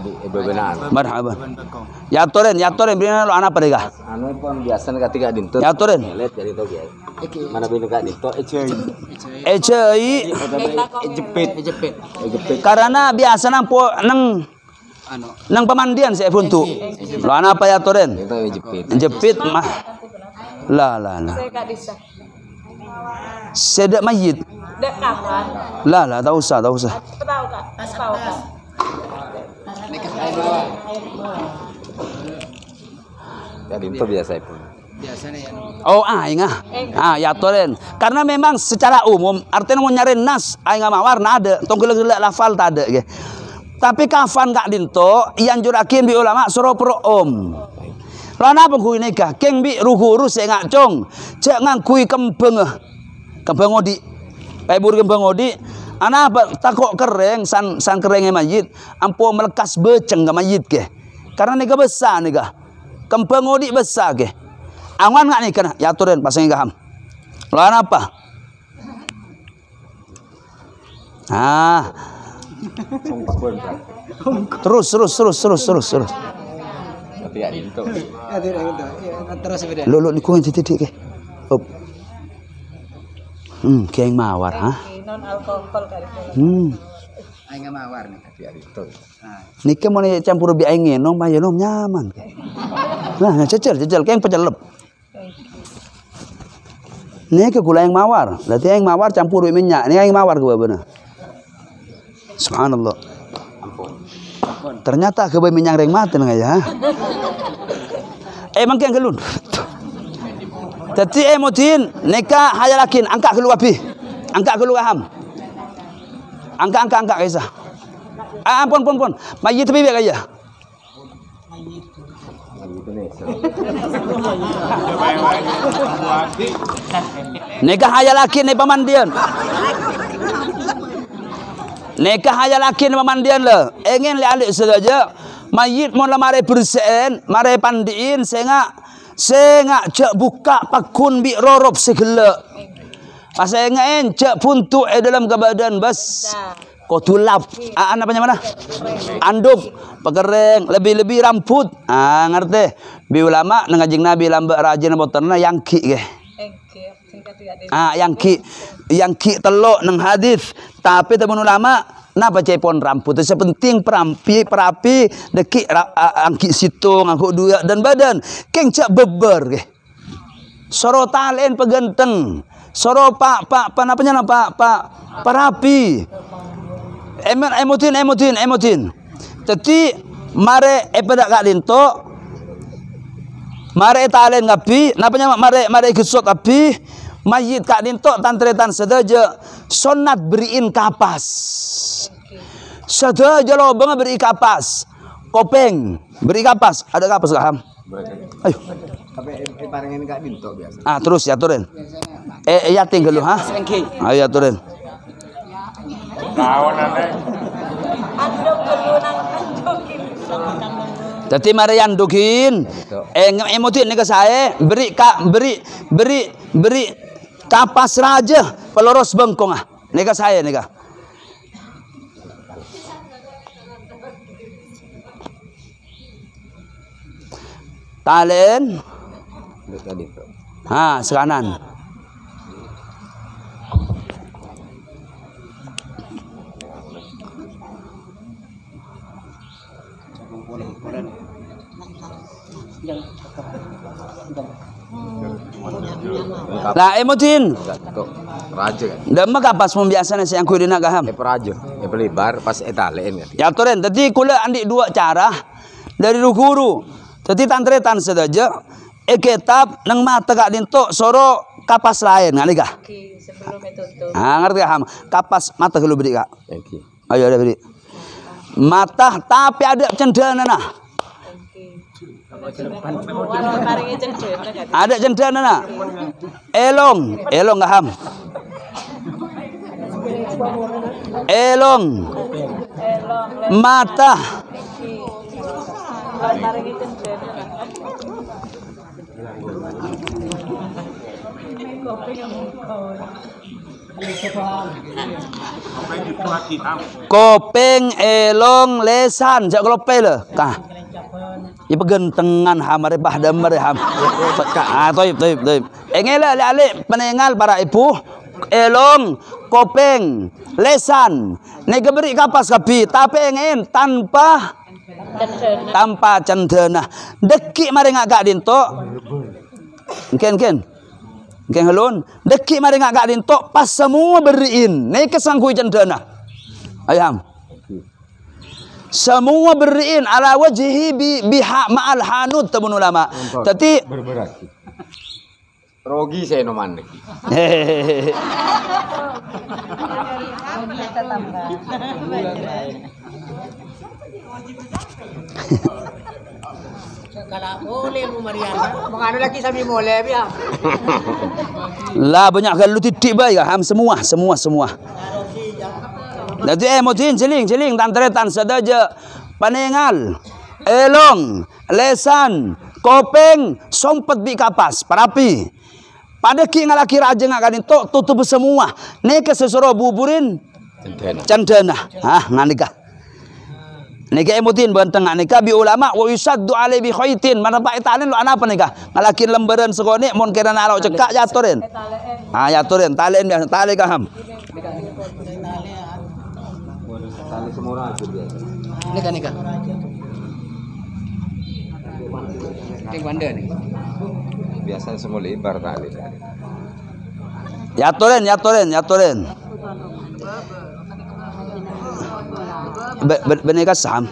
Ibu benar. Marhaba. Ya turen bina lu anak apa dega? Anu pun biasa ketika dinto. Ya turen. Lihat dari to kiai. Mana bina ka dinto Ecei. Ejepit. Karena biasa nang pemandian saya buntu. Lu anak apa ya turen? Itu ejepit. Jepit mah. Lah. Sedak mayit. Dek kapan? Lah, tak usah. Tahu Kak? Ya dinto biasa itu. Oh, aing ya toren. Karena memang secara umum artinya mau nyari nas aing mawar ada, tong geuleuh lafal tak ada ge. Tapi kafan kak dinto yang jurakin bi ulama suruh pro om. Lana pengkui nikah keng bi ruhuru saya ngacong cek ngangkui kembeng odi pebur kembeng odi ana apa takok kereng san kerenge mayit ampo melekas beceng ke mayit ke karena nikah besar nikah kembeng odi besar ke awan ngak nikah ya turen pasang gaham lana apa terus Tapi ya dinto. Terus beda. Lo dikungin titik ke. Kayak mawar ha. Non alkohol kali. Aing mawar nih. Tapi ya dinto. Nike mau campur bi aing ngenom mah nom nyaman. Nah, cecel kayak pecelep. Nike gula yang mawar. Berarti aing mawar campur bi minyak. Ini aing mawar ke beuna. Subhanallah. Ternyata ke minyak reng mati nggak ya? Emang yang gelun. Jadi emotin neka hayalakin angka keluar pi, angka keluar ham, angka kisah. Ampun, mayit tapi biar aja. Neka hayalakin nih pemandian. Nikah aja laki ni pemandian lah. Ingin lihat saja. Mayit mau lamare bersen, mare pandiin, saya cek buka pakun bi rorop segala. Pas saya cek puntuk dalam kebadan bas. Kotulap. Apa namanya? Anduk, pekereng, lebih rambut. Ngerti? Bi ulama ngajing Nabi lambak rajin botorna yang ki ke. Yang ki telok nang hadis tapi temen ulama napa cepon rambut itu sepenting perapi deki angki situ ngangkuk duit dan badan keng cak beber ke soro talen pegenteng soro pak panapanya pak perapi emotin jadi mare pada kak linto mare talen ngapi napanya mare gesot api mayit kak dinto tantretan sedaja sonat beriin kapas sedaja lo bang beri kapas kopeng beri kapas ada kapas gak ham ayo Tapi parengin kak dinto biasa. terus ya turen ya tinggal lu ha ayo ya turen jadi mari yandukin emotin nih ke saya beri kapas raja peloros bengkong nih ke saya nih ke talen sekanan lah emotin raja kan dama kapas pembiasaan saya yang kudu nak gaham raja pelibar pas etalen kan ya toren tadi kula andi dua cara dari guru tadi tantretan sedaja kitab nang mata kak dinto soro kapas lain ngali kah sebelum itu ngerti gaham kapas mata kelu beri kak ayo ada beri mata tapi ada cendana nah ada cendana nah elong gaham elong mata Kopeng elong lesan jak klope le. Kah. I pegentengan hamare pahdam mare ham. Ah toib. Engela ale penengal para ibu elong kopeng lesan nega beri kapas kapi tapi engen tanpa cendana deki mare ngagak dinto ken halun deki mare ngagak dinto pas semua beriin nega sangkui cendana ayam semua beriin ala wajhi biha ma'al hanud tabun ulama tadi Berberarti. Rogi saya noman lagi. Kalau boleh mu Mariana, menganu lagi sambil boleh ya. Lah banyak kalau titik baik ham semua. Nanti motin celing tantretan sadaja panengal elong lesan kopeng sompet bi kapas parapi pada ki ngalaki raja ngakanin tutup semua neka sesoro buburin cendana nganika neka emotin banteng nganika bi ulama wa yusaddu alai bi khaitin mana pak italen lo apa nika ngalakin lembaran sekone mon kerana alo cekak jatoren jatoren talen biasa tale kaham Tali semua aja biasa. Nika. Kayak banda nih. Biasa semua lebar tali. Yatoren. Beneka saham.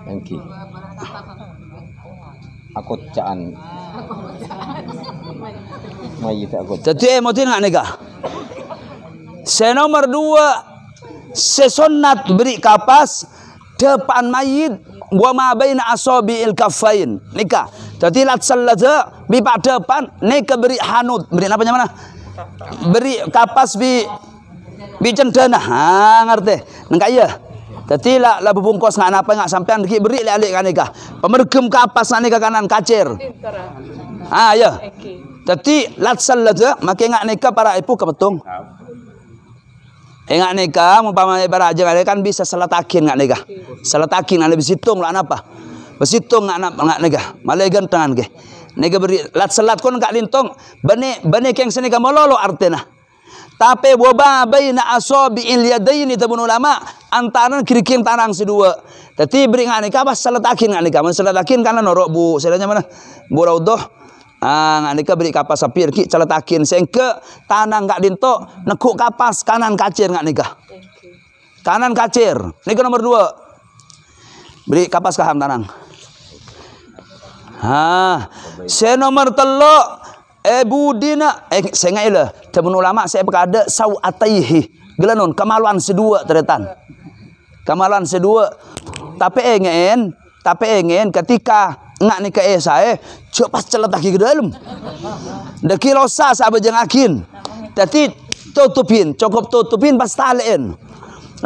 Thank you. Aku caan. Mayit aku. Jadi emotin nggak neka? Nomor 2 sesonat beri kapas depan mayit wa ma baina asabi'il kaffain nikah jadi lat sallata bi pak depan nikah beri hanud beri apa mana beri kapas bi cendana ngerti nengka iya jadi lah bungkus nggak apa nggak sampean beri alik kan nikah pemergem kapas nikah kanan kacir ya jadi lat sallata makai nggak nikah para ibu kebetung enggak nikah umpama ibarat aja kan bisa selatakin enggak nikah. Selatakin lebih situng lah apa? Besitung enggak nikah. Malah gantengan ke. Nikah beri lat selat kon enggak lintong. Bane keng senika mololo artena. Tapi waba baina asabi'il yadaini tabun ulama antara kiri-kiri tanang sedua. Tapi beri enggak nikah pas selatakin enggak nikah. Men selatakin kana norok bu. Sedanya mana? Bu raudoh. Nganika beri kapas sapir ki celetakin sengke tanang gak dinto nekuk kapas kanan kacir ngak nikah. Kanan kacir. Nikah nomor 2. Beri kapas kaham tanang. Saya nomor 3 budina saya ngaila temen ulama saya berkada sawataihi gelanon kemaluan sedua teretan. Kemaluan sedua tapi engen ketika ngak nikah saya coba celetaki ke dalam. Deki losa sahabat jengakin. Jadi cukup tutupin pas talen.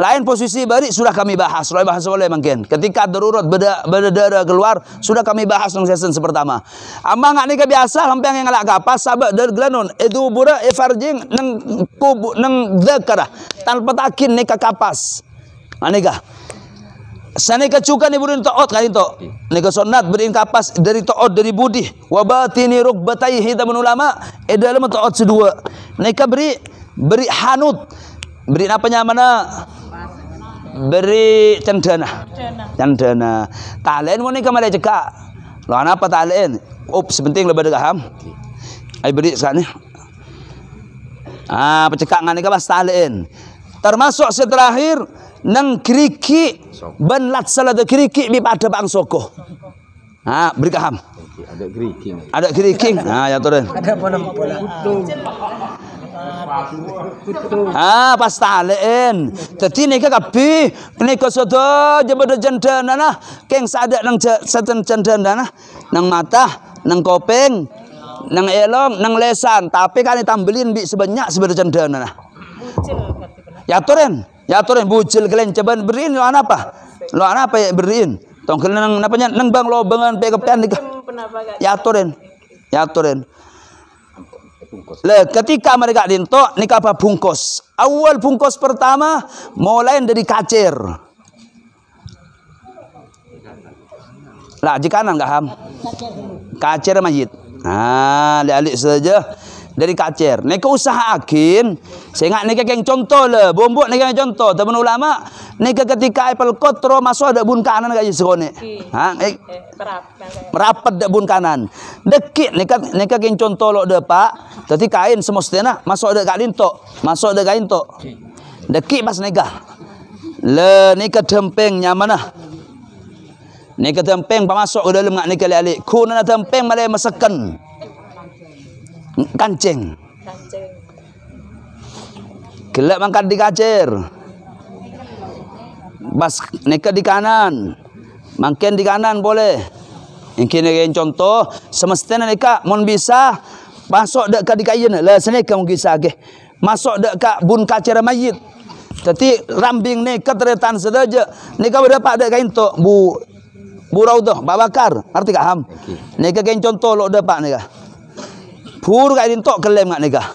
Lain posisi bari sudah kami bahas oleh mungkin. Ketika darurat berdarah keluar sudah kami bahas nang season pertama. Amma ngak nikah biasa sampai yang ngalak kapas sahabat dari gelanon itu bura farjing nang kubu nang zakara tanpa takin nikah kapas. Ngak nikah. Sana kecukan ibu rin taot kali to. Nika sunat berin kapas dari taot dari budi. Wabatini rukbataihi tamun ulama. Dalam taot sedua. Nika beri hanut. Beri apanya mana? Beri cendana. Talen mo nika malay cekak. Lo apa talen? Sepenting lebih degaham. Ay beri sana. Pecekak ngani ka bas talen. Termasuk seterakhir nang kriki ban lat salada kriki bi pada bang soko. Beri kaham. Ada kriki. Ya turun. Ada bola. Pas talen. Dadi nika kapi nika sodo jebada jendana nah keng sadak nang seten jendana nah nang mata nang kopeng nang elong nang lesan tapi kan tambelin bi sebanyak sebada jendana nah. Ya turun bujil kalian coba beriin lo apa ya beriin tong kalian napanya nang bang lo bangan pe kepen nika ya turun Le ketika mereka dintok nikah apa bungkus. Awal bungkus pertama mulai dari kacir. Lah jikanan enggak ham? Kacir mayit. Nah, alik saja dari kacir. Nika usahakan saya ingat nika yang contoh le, bombok nika yang contoh. Teman ulama nika ketika apel kotro masuk ada bun kanan gaji segone. Ha, merapat dak bun kanan. Dekik nika yang contoh lo de Pak. Tadi kain semestinya masuk ada kat lintok, masuk ada kain tok. Dekik pas nika. Le nika dempeng nyamanah. Nika dempeng pamasuk ke dalam ngak nika alik. Ku na dempeng malai masakan. Kancing. Gelap mangkat di kacir. Bas nika di kanan. Makin di kanan boleh. Ini contoh semestinya nika mun bisa masuk dek ka di kain lah senika mun bisa ke. Masuk dek ka bun kacir mayit. Tapi rambing nika teretan sedaja. Nika berdapat dek kain tok Bu Raudhah, Pak Bakar, arti kak ham? Nika kain contoh lo dapat nika. Pur kain tok kelem ngak nika.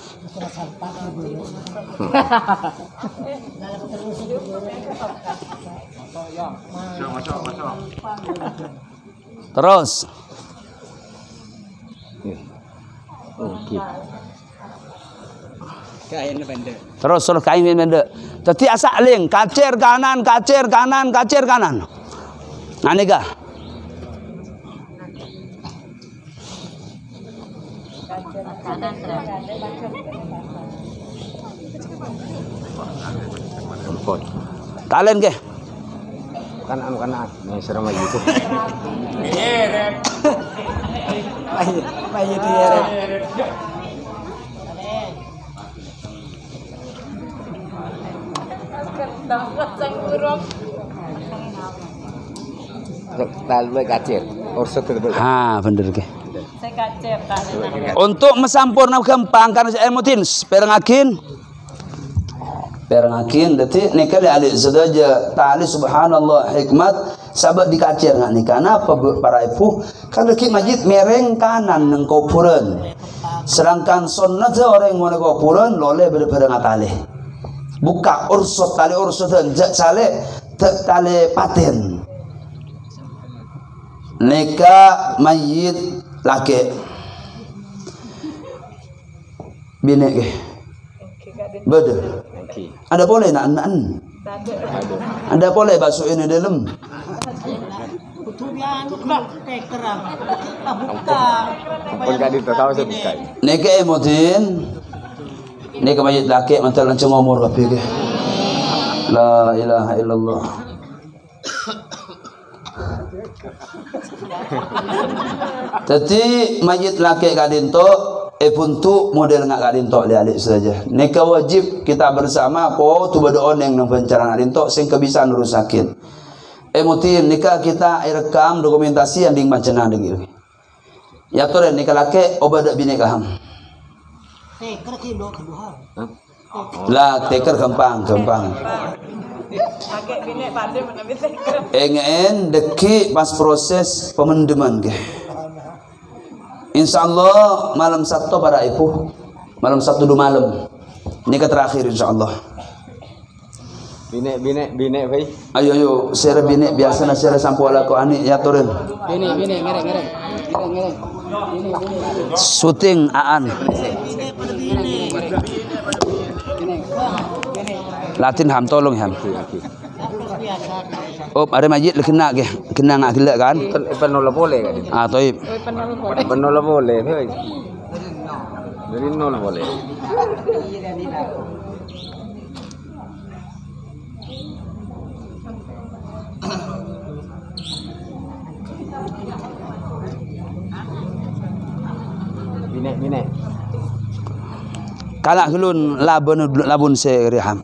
Terus. Terus suruh kain pendek. Tapi asak ling, kacir kanan, kacir kanan, kacir kanan. Nah nika. Kalian ke? Kanan nih serem aja itu. Mayit dia. Lalu kacir. Ursut itu. Ha, bener ke. Saya kacir kanan. Untuk mesampurna gampang karena saya emotin, perangakin. Detik nikah alik sedaja ta'ali subhanallah hikmat sahabat dikacir ngak nikah. Kenapa para ibu? Kalau ki majid mereng kanan nang kopuran. Sedangkan sunnah orang mau kopuran loleh ber-ber ngatale. Buka ursut tali ursut dan jak sale tali paten. Nikah mayit laki bini ke betul ada boleh nak an ada boleh basuh ini dalam Pun gak ditahu saya buka. nikah emotin nikah mayit laki mantel lancung umur kabeh ke la ilaha illallah. Jadi mayit laki kadinto puntu model ngak kadinto alik saja. Nikah wajib kita bersama ko tu berdooneng nang pencarian kadinto sing kebiasaan rusakin. Mutin nikah kita rekam dokumentasi yang ding macana degi. Ya tore nikah laki obat bini kaham. Teker kilo kedua. Lah teker gampang. Pakai bini pandai menambil teker. Engen deki pas proses pemendeman ke. Insyaallah malam Sabtu para ibu. Malam Sabtu 2 malam. Nikah terakhir insyaallah. Bine baik. Ayo sere bini biasa na sere sampo ala ko ani ya turun. Bini ngereng. Syuting aan. Latin ham tolong ham. Oh, ada majid kena ke? Kena ngak gila kan? Penola boleh kan? Ah, toib. Penola boleh, hei. Dari nol boleh. Bine. Kalak hulun labun se riham.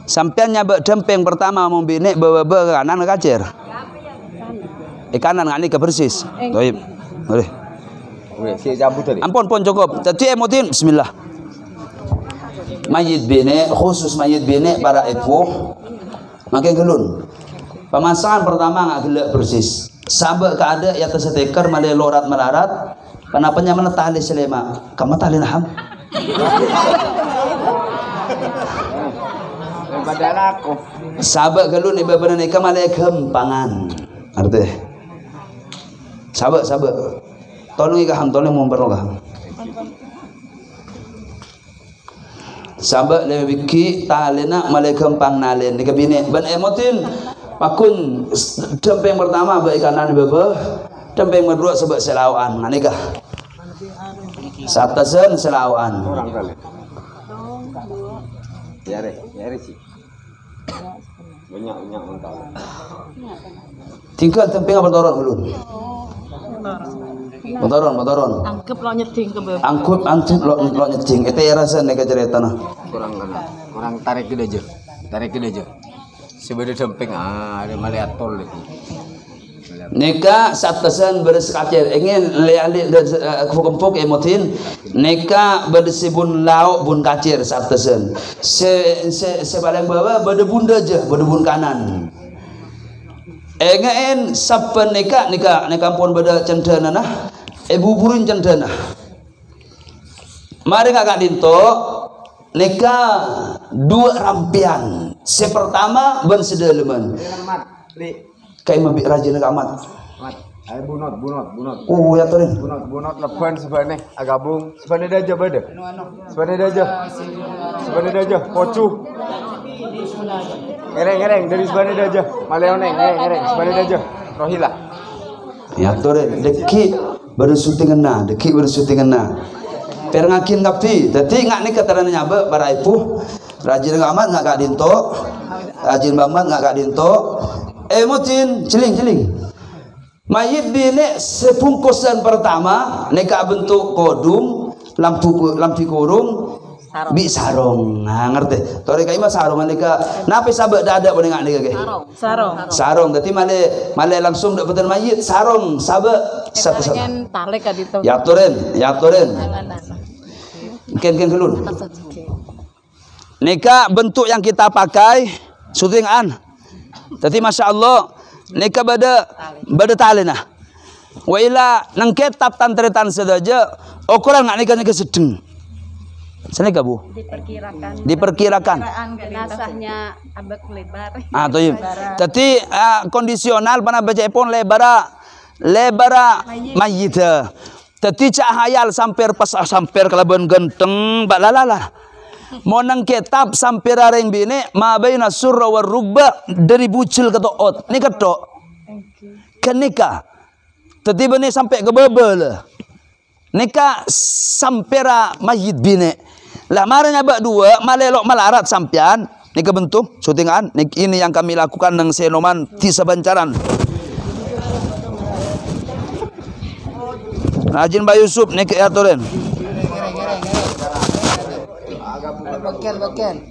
Sampean nyabak dempeng pertama mau bini bawa kanan kacir. Kanan ngani ke persis. Baik. Boleh. Oke, si cabut tadi. Ampun cukup. Tadi emotin bismillah. Mayit bini khusus mayit bini para ibu makin gelun. Pemasangan pertama ngak gelak persis. Sabak ka ada ya tersetekar malay lorat malarat. Panapanya mana tali selema. Kamu tali naham. Badal ako. Sabak galun iba benar nikah malay kempangan. Arti. Sabak. Tolong ikaham, tolong memperoleh. Sabak lebih biki talena malay kempang nalen nikah bini. Ban emotin pakun dempeng pertama baik kanan bebeh. Dempeng kedua sebab selawaan nikah. Satasen selawaan. Orang kali. Ya sih. Banyak mentah. Tinggal tempeng apa toron ulun? Motoron. Angkep lo nyeting ke bebek. Angkut lo nyeting. Itu ya rasa neka cerita nah. Orang tarik gede aja. Sebenarnya dempeng ada melihat tol lagi. Neka satasen bersekacir ingin liali kempuk emotin. Neka berdesibun lauk bun kacir satasen. Se baleng bawah berdebun aja, berdebun kanan. Engain sapen neka pun beda cendana nah. Buburin cendana. Mari kakak dinto neka dua rampian. Sepertama ben sedeleman. Kayak mabik rajin amat. Ayo bunot. Ya turin. Bunot leban sebenarnya agabung. Sebenarnya aja beda. Sebenarnya aja. Pocu. Ngereng dari sebenarnya aja. Maleoneng ngereng sebenarnya aja. Rohila. Ya turin. Deki baru syuting kena. Perengakin kapi. Dadi ngak nih keterangan nyabe para ibu. Rajin amat ngak kak dinto. Rajin banget ngak kak dinto. Emotin celing. Mayit bini sepungkusan pertama neka bentuk kodum lampu kurung bi sarong. Nah ngerti. Tore kai mah sarong neka nape sabak dadak boleh ngak neka ge. Sarong. Dadi male langsung dak betul mayit sarong sabak satu. Tali ka dito. Ya turen. Ken kelun. Neka bentuk yang kita pakai syutingan. Tapi masya Allah, neka bada tali nah. Waila nang ketap tantretan sedaja, ukuran nggak neka sedeng. Sana bu? Diperkirakan. Jenazahnya abek lebar. Toyim. Tapi kondisional pana baca pun lebara mayit. Tapi cahayal samper kelaban genteng balalala. Monang kitab sampai rareng bini ma baina surra war rukba dari bucil ke toot ni ketok kenika tetiba ni sampai ke bebel nika sampai ra mayit bini lah maranya bak dua malelok malarat sampean nika bentuk syutingan ini yang kami lakukan nang Senoman Tisa Bancaran. Rajin Bayu Yusuf nika ya toren. Bagian.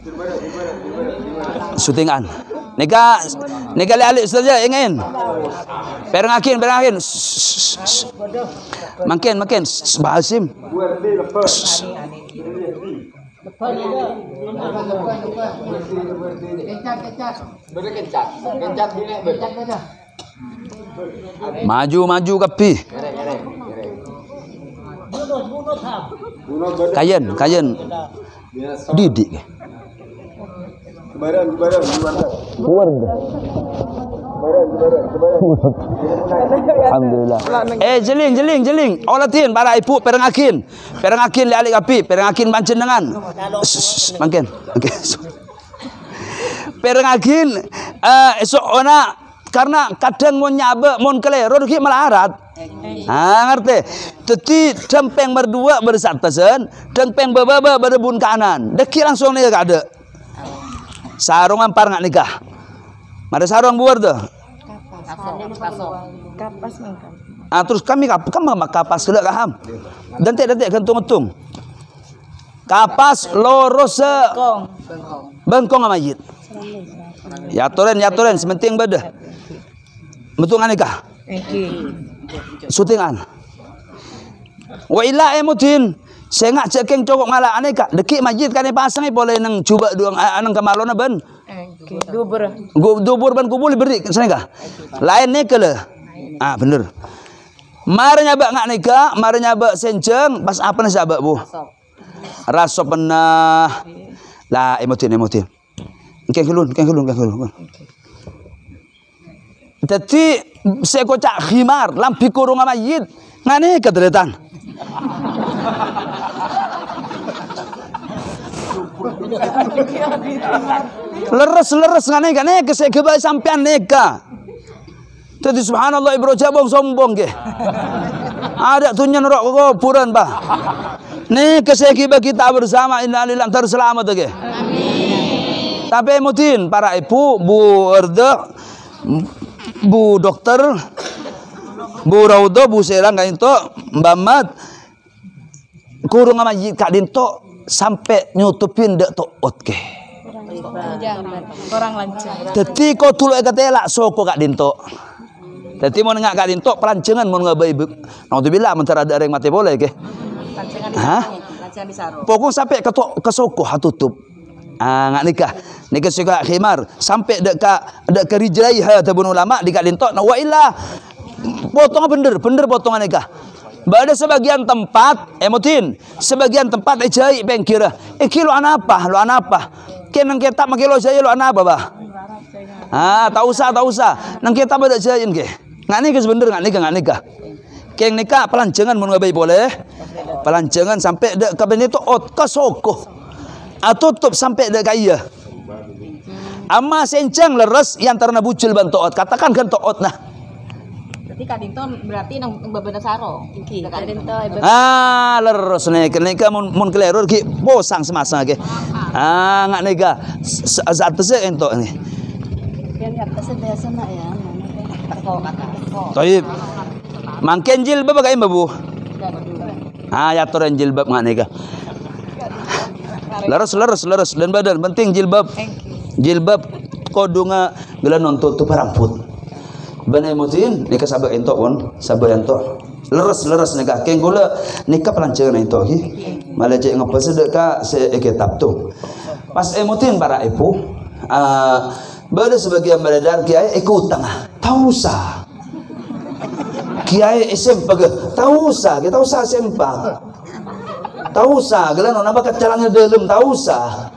Syutingan. Neka lialik saja ingin. Perengakin. Makin. Bahasim. Maju kapi. Kayen. Didik. Barang. Alhamdulillah. Jeling. Olatin para ibu perengakin lialik api, perengakin panjenengan. Makin. Perengakin esok ona karena kadang mau nyabe mau kelero ki melarat. Ngerti. Teti dempeng berdua bersatasen, dempeng bebaba berebun kanan. Deki langsung nih ada. Sarung ampar ngak nikah. Ada sarung buar tuh. Kapas mangkan. Terus kami kapas kelak kaham. Dentik gentung. Kapas loro bengkong mayit. Ya toren sementing beda. Betul nikah. Syutingan. Wa illa emutin. Saya ngak cekeng cokok malah aneka. Dekik majid kan pasang boleh nang coba doang anang kamalona ben. Dubur ban kubul beri sana kah? Lain ne kele. Ah bener. Mari nyabak ngak nikah, mari nyabak senceng, pas apa nih sabak bu? Rasa pernah. Lah emotin. Keng kelun. Jadi saya kocak khimar, lampi kurung mayit, ngane keteretan. Leres ngane ke saya sampean neka. Jadi subhanallah ibro jabong sombong ke. Ada tunya nerok kuburan bah. Nih kesehkiba kita bersama innalillahi terselamat ke. Amin. Tapi mutin para ibu, Bu Erde, Bu Dokter, Bu Raudo, Bu Serang kain to, Mbak Mat, kurung sama Kak Dinto sampai nyutupin dek toot ke. Kurang lancar. Jadi kau tulu ekatelak soko Kak Dinto. Jadi mau nengak Kak Dinto pelancengan mau ngabai bek. Naudzubillah mentara ada yang mati boleh ke. Hah? Pokok sampai ke soko hatutup. Ngak nikah suka khimar sampai dek ke rijlai tabun ulama di Kak Dinto. Nah wa illa potongan bener potongan nikah. Ada sebagian tempat emotin, sebagian tempat ejai pengkira. Kilo anapa? Kenang kita make lo jaya lo anapa bah? Tak usah. Nang kita beda jayin ke. Ngak nikah. Keng nikah pelancengan mun ngabai boleh. Pelancengan sampai dek ke benito ot ke soko. Tutup sampai dek kaya. Ama sencang leres yang terna bucil ban toot. Katakan kan toot nah. Berarti Kak Dinto berarti nang babena saro. Kak Dinto leres nek mun keliru ki posang semasa ke. Ngak nikah. Saat tese ento ni. Yang atas biasa nak ya. Taib. Mangken jilbab kain babu. Ya toren jilbab ngak nikah. Leres dan badan penting jilbab. Jilbab kodunga gelan tutup rambut. Bane mutin nikah sabar entok pun, sabar entok. Leres nikah keng gula nikah pelancengan entok ki. Malah cek ngapa sedek ka se eketap tu. Pas emutin para ibu bade sebagian beredar kiai ikut tengah. Tahu usah. Kiai SMP tahu usah, kita usah SMP. Tahu usah, gelan nona bakat calangnya dalam tahu usah.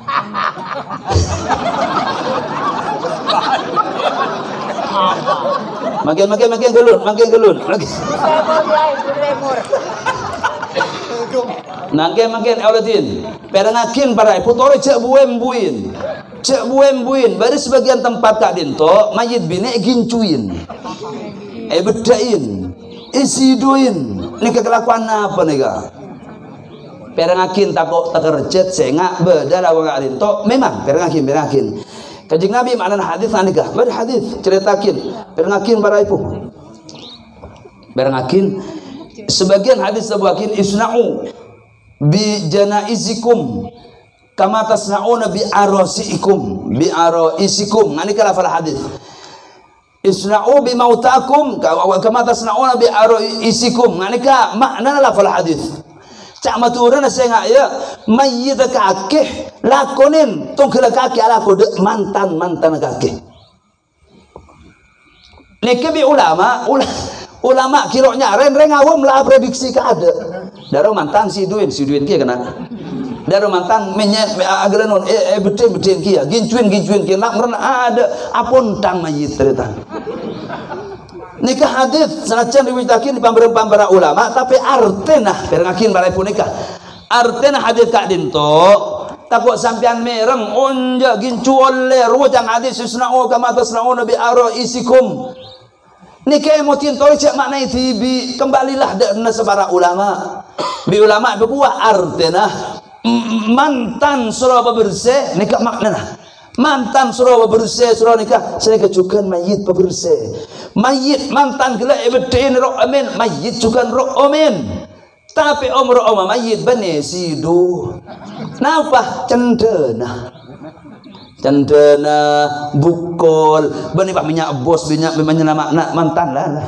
Makin gelun. Makin awlatin. Perangakin para putore cek buem-buin. Bari sebagian tempat Kak Dinto mayit bine gincuin. Bedain. Isiduin. Ini kelakuan apa nih Kak? Perangakin takok takerjet sengak bedala wong Kak Dinto memang perangakin. Kanjeng Nabi makna hadis nikah. Bari hadis ceritakin perangakin para ibu. Perangakin sebagian hadis sebuakin isna'u bi janaizikum kama tasna'una bi arasikum ngani kala fal hadis. Isna'u bi mautakum kama tasna'una bi arasikum ngani ka makna la fal hadis. Cak maturana saya ya mayyit kakeh lakonin tong kala kakeh ala ko mantan kakeh. Nek bi ulama kilonya ren awam lah prediksi ka ada. Daro mantan si duin kieu kena. Daro mantan agrenon beten kieu gincuin kieu nak merana ada apun tang mayyit cerita. Nikah hadis sanajan diwitakin pambara ulama tapi artena perangakin balai pun nikah. Artena hadis Kak Dinto takut sampean mereng onja gincu oleh rujang hadis susna'u kama tasna'una bi araisikum. Nikah emotin tori cek makna tibi kembalilah dana sebara ulama. Bi ulama berbuah artena mantan surah bersih nikah makna. Mantan surah bersih surah nikah saya kecukan mayit bersih. Mayit mantan gila ebedin roh amin mayit juga roh amin. Tapi roh mayit bane sidu. Napa cendena bukol bani pak minyak bos minyak makna mantan lah.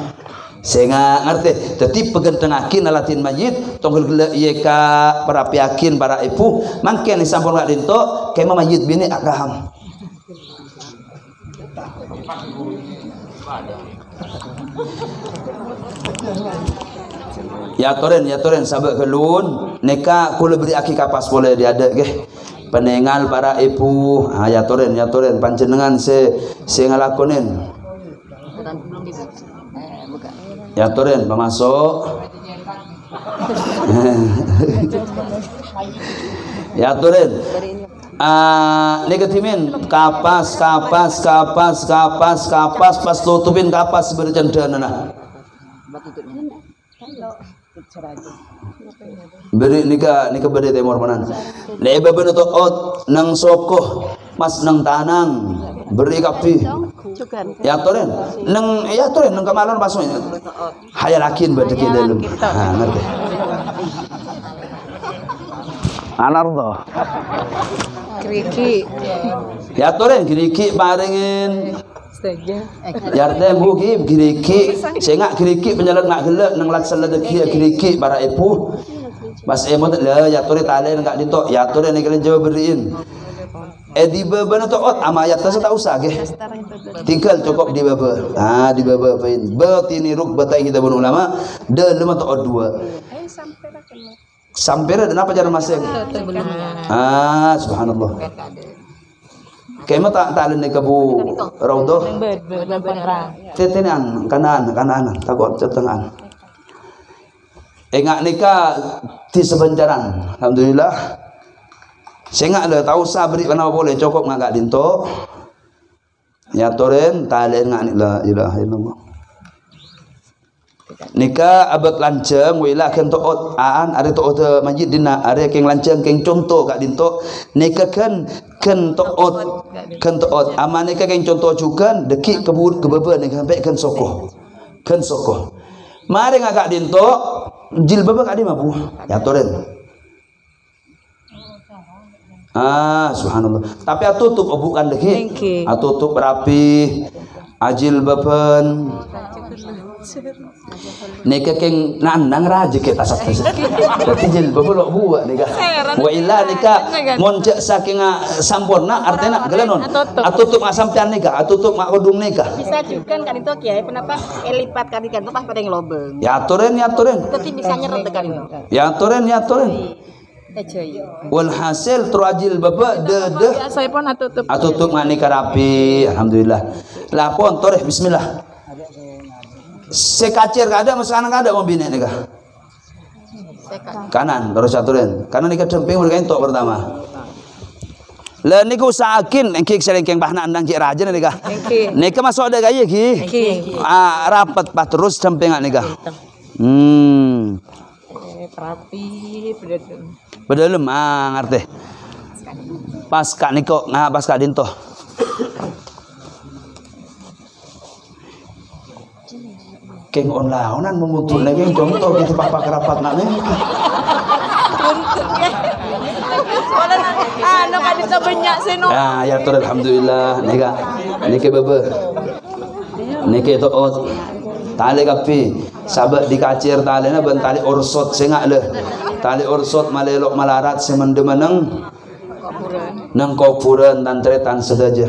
Saya ngerti. Jadi pegentengakin alatin mayit tonggol gila iya ka para piakin para ibu mangken disampun Kak Dinto kema mayit bini akaham. Ya toren sabak kelun neka kula beri aki kapas boleh diada ge penengal para ibu ya toren panjenengan se ngalakonin Belum bisa. Buka. ya toren pemasok ya toren negatimin kapas pas tutupin kapas bercandana beri nika beri temor manan leba bener to ot nang sokoh mas nang tanang beri kapi ya toren nang kamalan pasnya hayalakin badek dalam ngerti anar to Kriki. ya toren kiriki paringin Yarte buki giriki sengak giriki penjalan nak gelak nang laksan ledeki giriki para ibu mas emot le ya tore talen enggak ditok ya tore nek kalian jawab beriin di baba to ot amayat ta tak usah ge tinggal cukup di baba di baba pain batini ruk batai kita bun ulama de lema to ot dua sampai ada apa jalan masing subhanallah kema tak talen ni kabu raudoh tetenan kanan takut cetengan engak nikah di sebencaran alhamdulillah sengak le tahu sabri mana boleh cokok ngak dinto ya toren talen ngak la ilaha illallah nikah abad lanceng wila ken toot aan are toot majid dina are keng lanceng keng contoh kak dinto nikah ken toot amane ka keng contoh juga deki kebut kebebe nikah sampai ken sokoh mari ngak dinto jilbab kak di mabu ya toren subhanallah tapi atutup bukan deki atutup rapi ajil baben nika keng nandang raja kita sakit tapi jil babelok buat nika wa illa nika moncek saking sampurna artinya gelanon atutup sampean nika atutup mak kudung nika Bisa juga kan itu kiai kenapa lipat kan itu pas pada yang lobeng. ya toren Tapi bisa nyeret kan itu. ya toren walhasil terajil baba de Saya pun atutup manika rapi alhamdulillah lapon toreh bismillah sekacir kada mas kanan kada mau bini nikah kanan terus aturin kanan nikah demping mereka entok pertama le niku usahakin engkik selengkeng bahna andang cik raja nikah nikah masuk ada gaya ki rapat pas terus dempingan nikah rapi bedalem ngerti pas kak niko pas kak dinto keng onlaonan memutulnya keng contoh gitu papa kerapat nak nih no kan itu banyak sih no ya tur alhamdulillah nika bebe nika itu tali kapi sabat dikacir talina ben tali ursot sengak le tali ursot malelok malarat semendemeneng nang kuburan dan tretan sedaja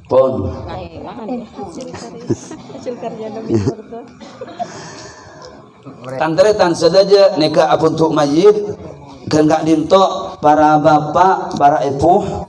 pon tantretan sedaja nikah untuk mayit kan gak dinto para bapak para ibu